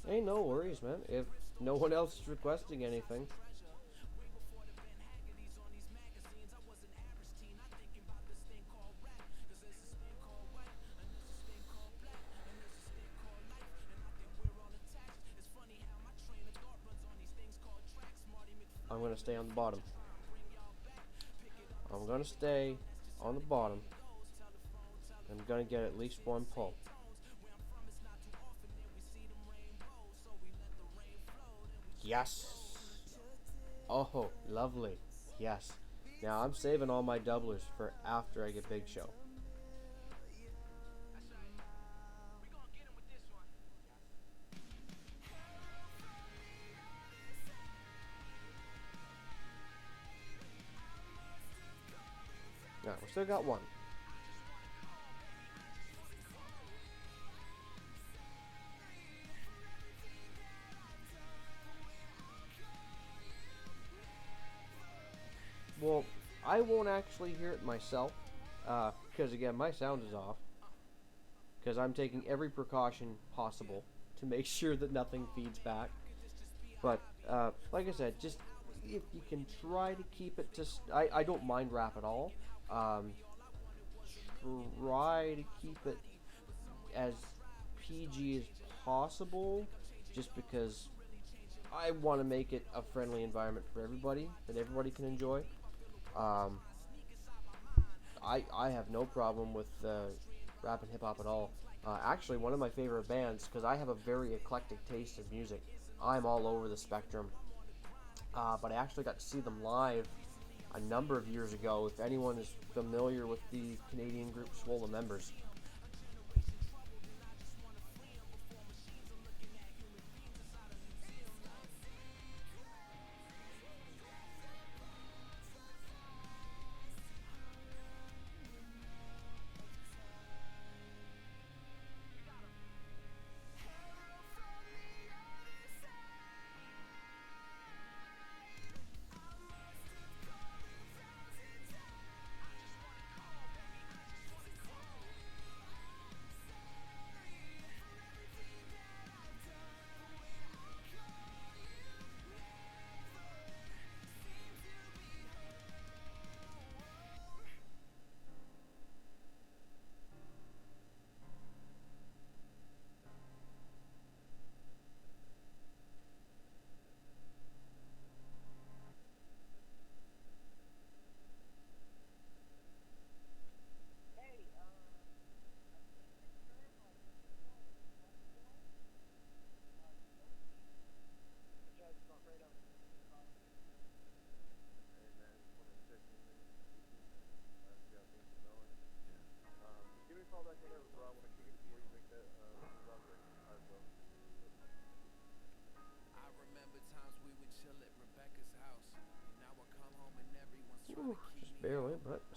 Hey, no worries, man. If no one else is requesting anything. I'm going to stay on the bottom. I'm going to stay on the bottom. I'm going to get at least one pull. Yes. Oh, lovely. Yes. Now I'm saving all my doublers for after I get Big Show. Now, we still got one. Well, I won't actually hear it myself, because again, my sound is off. Because I'm taking every precaution possible to make sure that nothing feeds back. But, like I said, just if you can try to keep it to... I don't mind rap at all. Try to keep it as PG as possible, just because I want to make it a friendly environment for everybody, that everybody can enjoy. I have no problem with rap and hip-hop at all. Actually, one of my favorite bands, because I have a very eclectic taste of music. I'm all over the spectrum. But I actually got to see them live a number of years ago. If anyone is familiar with the Canadian group Swollen Members.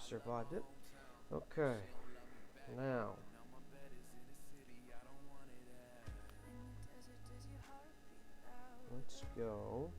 survived it. Okay, now let's go.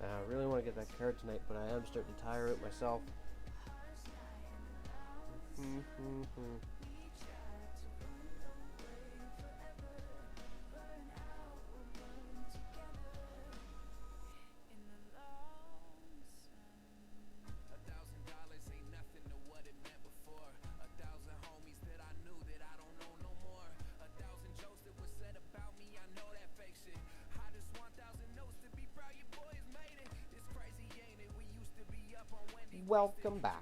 I really want to get that card tonight, but I am starting to tire out myself. Welcome back.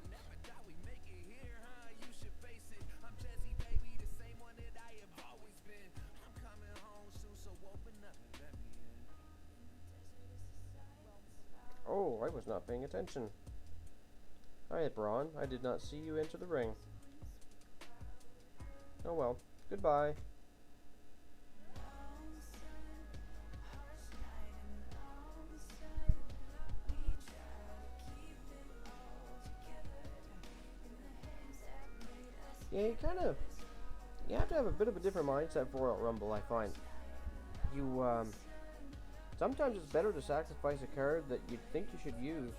Oh, I was not paying attention. Hi, Braun. I did not see you enter the ring. Oh well. Goodbye. Yeah, you have to have a bit of a different mindset for Royal Rumble, I find. Sometimes it's better to sacrifice a card that you think you should use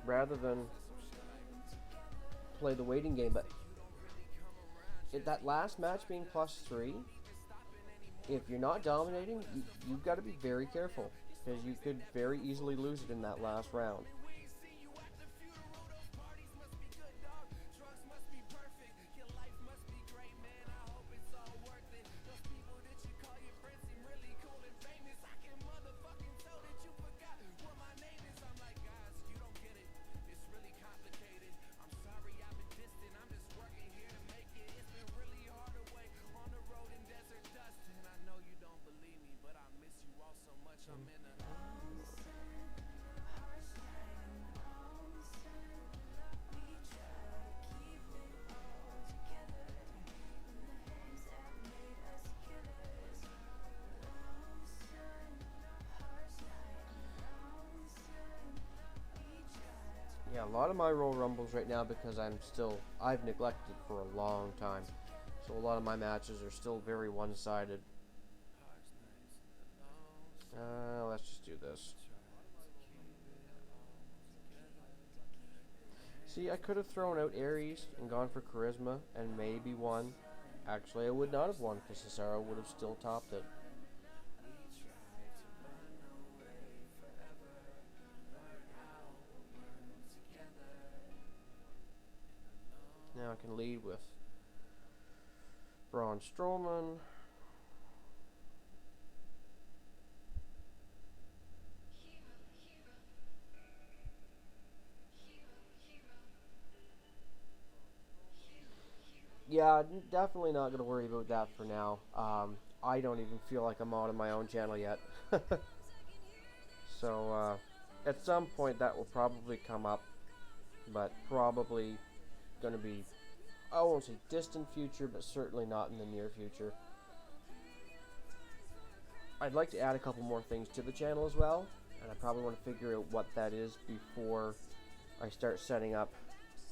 rather than play the waiting game. But that last match being +3, if you're not dominating, you've got to be very careful, because you could very easily lose it in that last round. Yeah, a lot of my Royal Rumbles right now, because I've neglected it for a long time. So a lot of my matches are still very one-sided. Let's just do this. See, I could have thrown out Aries and gone for Charisma and maybe won. Actually, I would not have won, because Cesaro would have still topped it. Now I can lead with Braun Strowman. Yeah, definitely not going to worry about that for now. I don't even feel like I'm on my own channel yet. So, at some point that will probably come up, but probably going to be, I won't say distant future, but certainly not in the near future. I'd like to add a couple more things to the channel as well, and I probably want to figure out what that is before I start setting up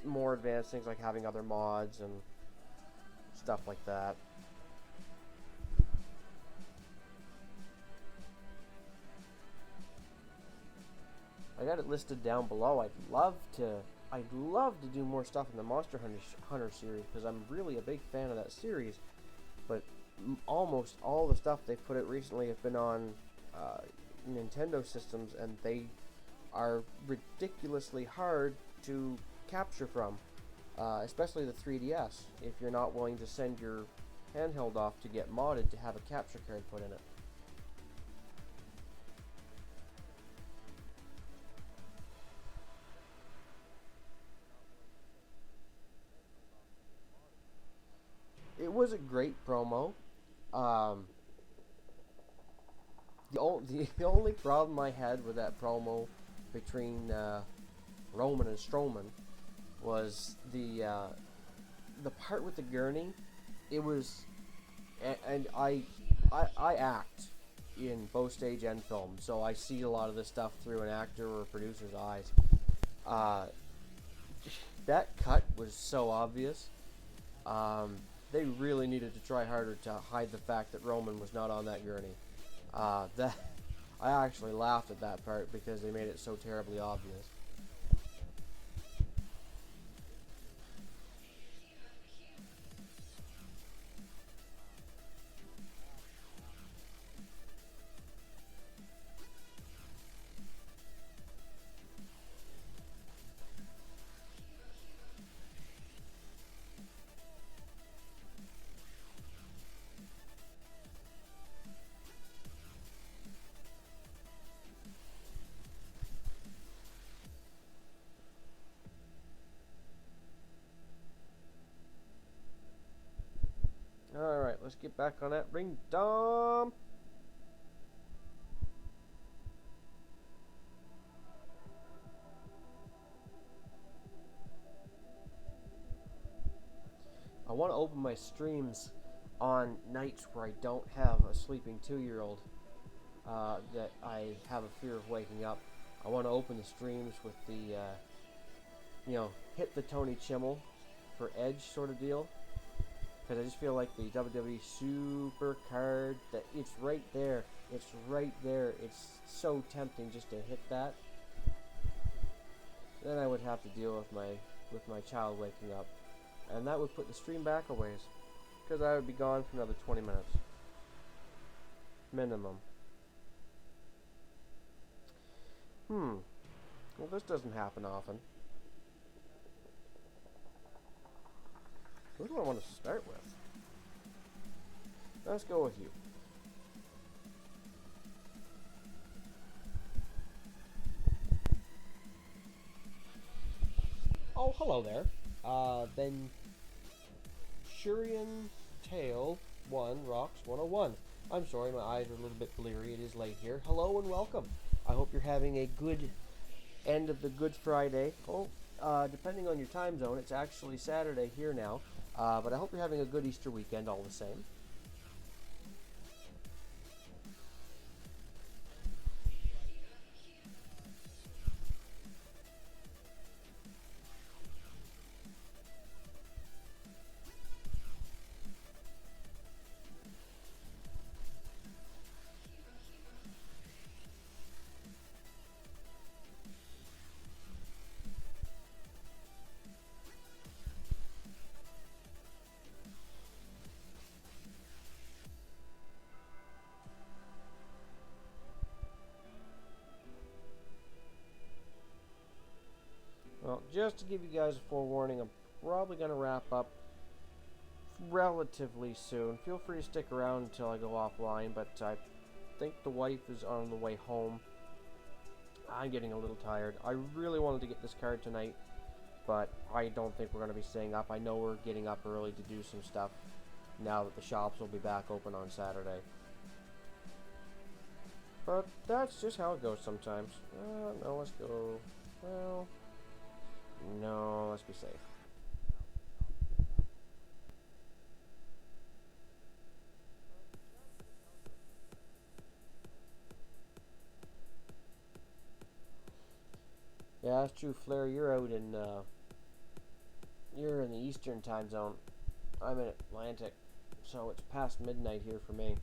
more advanced things like having other mods and stuff like that. I got it listed down below. I'd love to do more stuff in the Monster Hunter series, because I'm really a big fan of that series. But almost all the stuff they've put out recently have been on Nintendo systems, and they are ridiculously hard to capture from, especially the 3DS, if you're not willing to send your handheld off to get modded to have a capture card put in it. It was a great promo. The only problem I had with that promo between Roman and Strowman was the part with the gurney. It was, and I act in both stage and film, so I see a lot of this stuff through an actor or a producer's eyes. That cut was so obvious. They really needed to try harder to hide the fact that Roman was not on that gurney. That I actually laughed at that part because they made it so terribly obvious. Alright, let's get back on that ring. Dom! I want to open my streams on nights where I don't have a sleeping 2-year-old that I have a fear of waking up. I want to open the streams with the, hit the Tony Chimmel for Edge sort of deal. Because I just feel like the WWE Supercard, that it's right there. It's right there. It's so tempting just to hit that. Then I would have to deal with my child waking up. And that would put the stream back a ways. Because I would be gone for another 20 minutes. Minimum. Well, this doesn't happen often. Who do I want to start with? Let's go with you. Oh, hello there. Then Shurian Tail 1 Rocks 101. I'm sorry, my eyes are a little bit bleary. It is late here. Hello and welcome. I hope you're having a good end of the Good Friday. Oh, depending on your time zone, it's actually Saturday here now. But I hope you're having a good Easter weekend all the same. Well, just to give you guys a forewarning, I'm probably going to wrap up relatively soon. Feel free to stick around until I go offline, but I think the wife is on the way home. I'm getting a little tired. I really wanted to get this card tonight, but I don't think we're going to be staying up. I know we're getting up early to do some stuff now that the shops will be back open on Saturday. But that's just how it goes sometimes. No, let's go. Well, no, let's be safe. Yeah, that's true, Flair. You're out in the Eastern time zone. I'm in Atlantic, so it's past midnight here for me.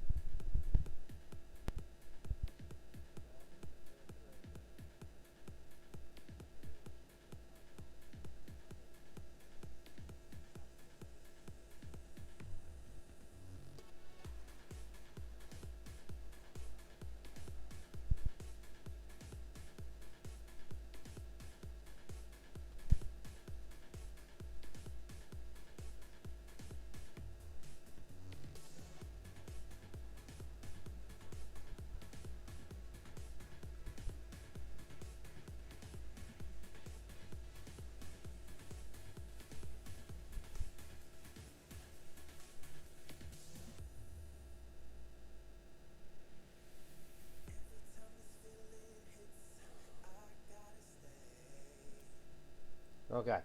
Okay.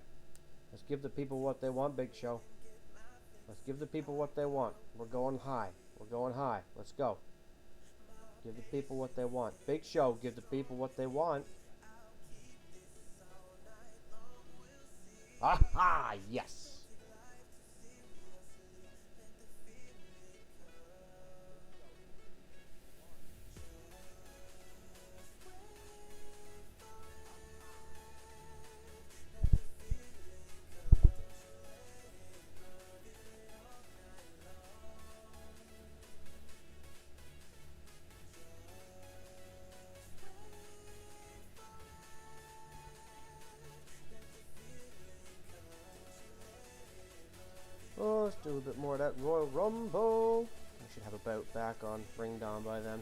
Let's give the people what they want, Big Show. Let's give the people what they want. We're going high. We're going high. Let's go. Give the people what they want. Big Show, give the people what they want. Aha! Yes! Oh, let's do a bit more of that Royal Rumble. We should have a bout back on Ring Dom by then.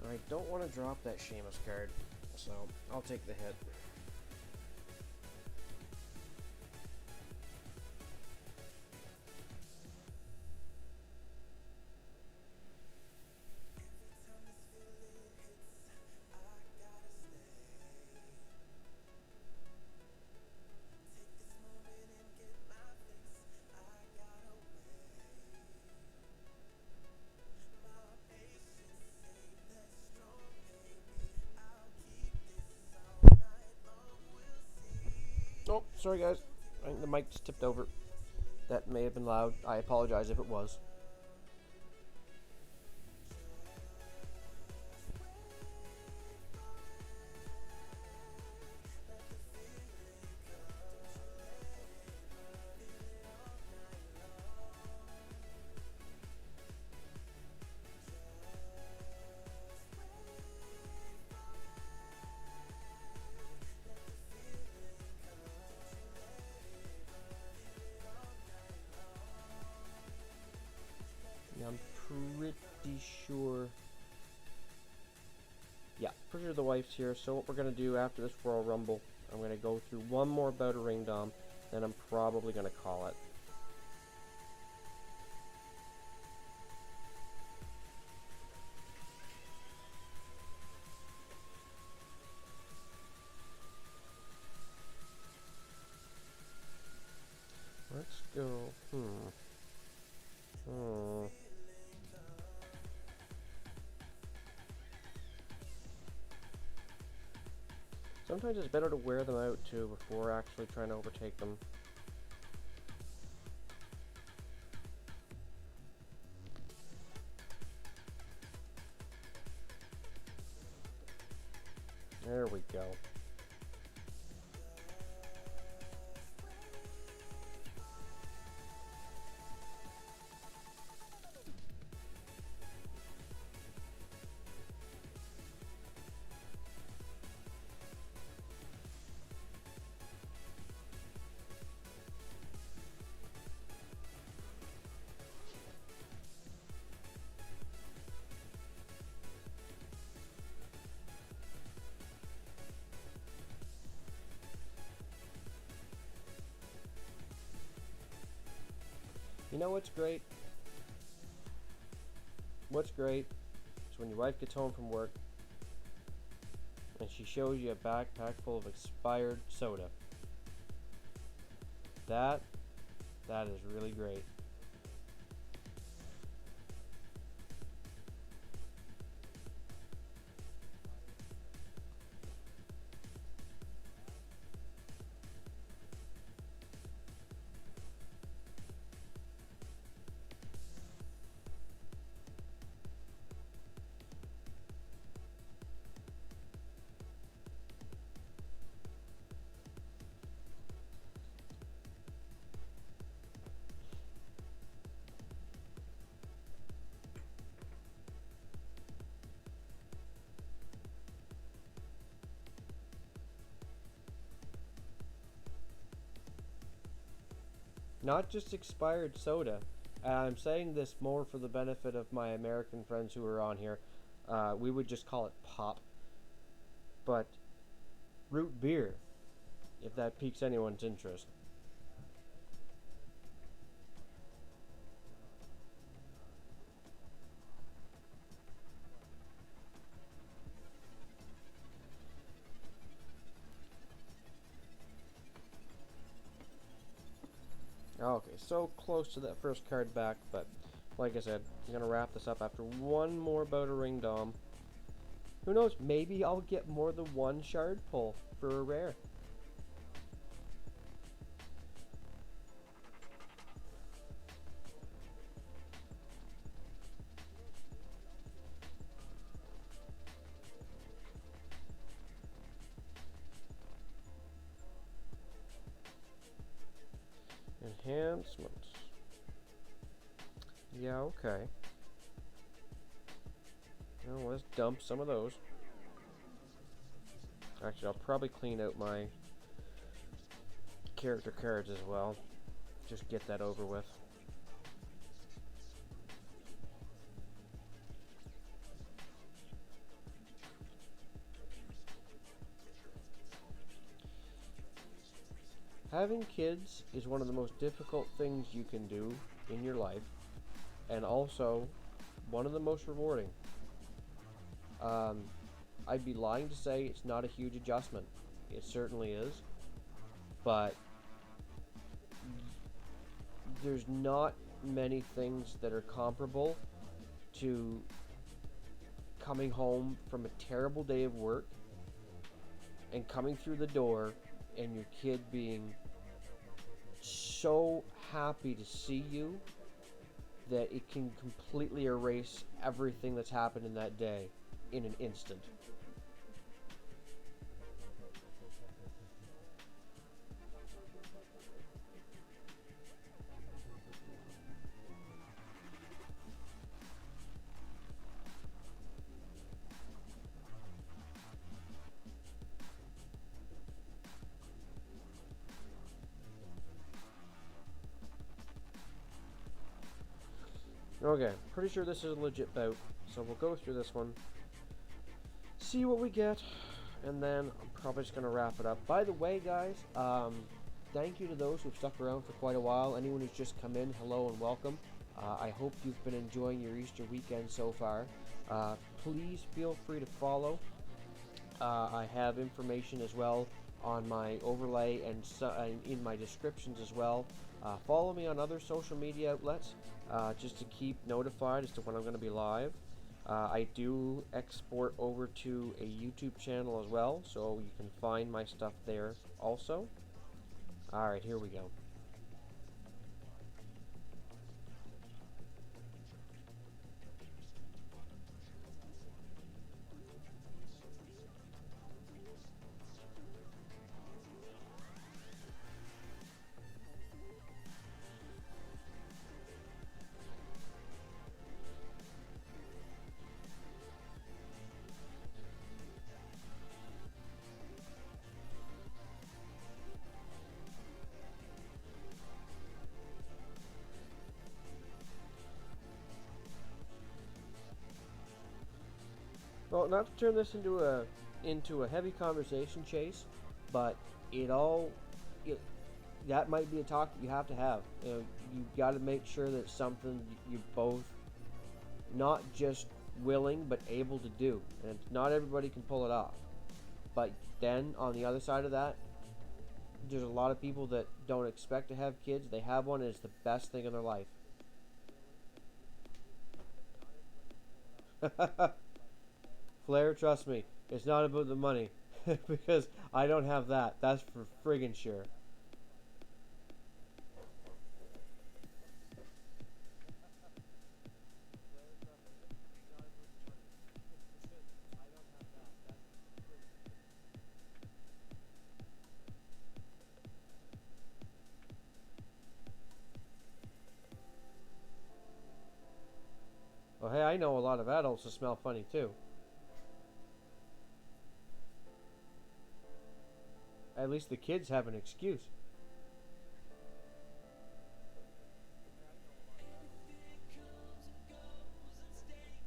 I don't want to drop that Sheamus card, so I'll take the hit. Oh, sorry guys. I think the mic just tipped over. That may have been loud. I apologize if it was. I'm pretty sure. Yeah, pretty sure the wife's here. So what we're gonna do after this Royal Rumble, I'm gonna go through one more bout of Ring Dom, then I'm probably gonna call it. Let's go. Sometimes it's better to wear them out too before actually trying to overtake them. There we go. You know what's great? What's great is when your wife gets home from work And she shows you a backpack full of expired soda. That is really great. Not just expired soda. I'm saying this more for the benefit of my American friends who are on here. We would just call it pop. But root beer, if that piques anyone's interest. Okay, so close to that first card back, but like I said, I'm going to wrap this up after one more bout of Ring Dom. Who knows, maybe I'll get more than one shard pull for a rare. Enhancements. Yeah, okay. Well, let's dump some of those. Actually, I'll probably clean out my character cards as well. Just get that over with. Having kids is one of the most difficult things you can do in your life, and also one of the most rewarding. I'd be lying to say it's not a huge adjustment. It certainly is, but there's not many things that are comparable to coming home from a terrible day of work and coming through the door and your kid being so happy to see you that it can completely erase everything that's happened in that day in an instant. Okay, pretty sure this is a legit bout, so we'll go through this one, see what we get, and then I'm probably just going to wrap it up. By the way, guys, thank you to those who've stuck around for quite a while. Anyone who's just come in, hello and welcome. I hope you've been enjoying your Easter weekend so far. Please feel free to follow. I have information as well on my overlay and in my descriptions as well. Follow me on other social media outlets just to keep notified as to when I'm going to be live. I do export over to a YouTube channel as well, so you can find my stuff there also. Alright, here we go. Well, not to turn this into a heavy conversation, Chase, but that might be a talk that you have to have. You know, you've got to make sure that it's something you're both not just willing but able to do, and not everybody can pull it off. But then on the other side of that, there's a lot of people that don't expect to have kids. They have one, and it's the best thing in their life. Flair, trust me, it's not about the money. Because I don't have that. That's for friggin' sure. Well, hey, I know a lot of adults that smell funny too. At least the kids have an excuse.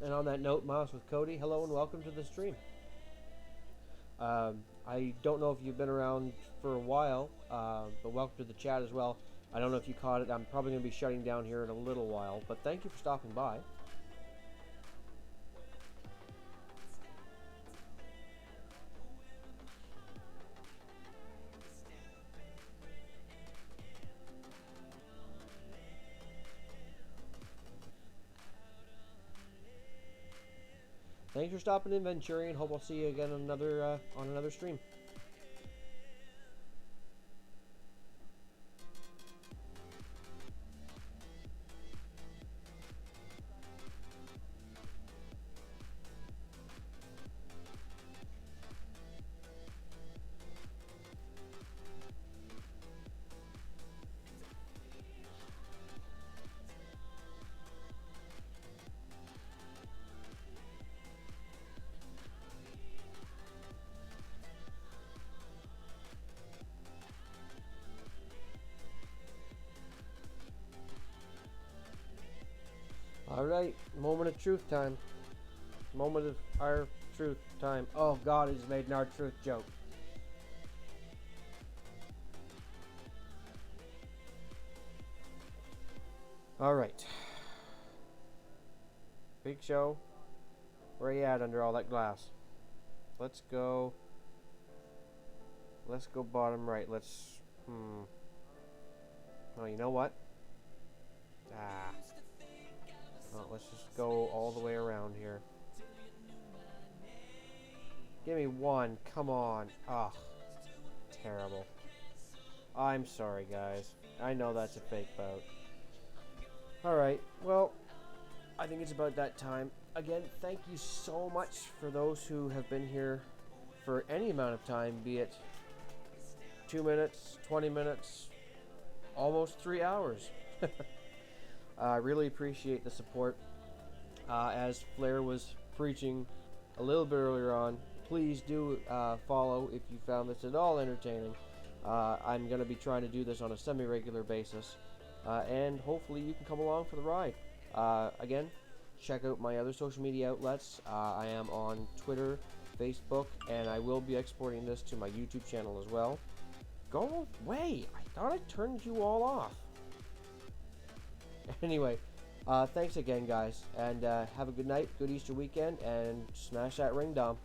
And on that note, Miles with Cody, hello and welcome to the stream. I don't know if you've been around for a while, but welcome to the chat as well. I don't know if you caught it. I'm probably going to be shutting down here in a little while, but thank you for stopping by. Thanks for stopping in, Venturian. Hope I'll see you again on another stream. Alright, moment of truth time. Moment of our truth time. Oh god, he's made an our truth joke. Alright. Big Show. Where are you at under all that glass? Let's go bottom right. Oh, you know what? Well, let's just go all the way around here. Give me one. Come on. Ugh. Terrible. I'm sorry, guys. I know that's a fake bout. Alright, well, I think it's about that time. Again, thank you so much for those who have been here for any amount of time, be it 2 minutes, 20 minutes, almost 3 hours. I really appreciate the support. As Flair was preaching a little bit earlier on, please do follow if you found this at all entertaining. I'm going to be trying to do this on a semi-regular basis, and hopefully you can come along for the ride. Again, check out my other social media outlets. I am on Twitter, Facebook, and I will be exporting this to my YouTube channel as well. Go away! I thought I turned you all off. Anyway, thanks again, guys, and have a good night, good Easter weekend, and smash that ring, Dom.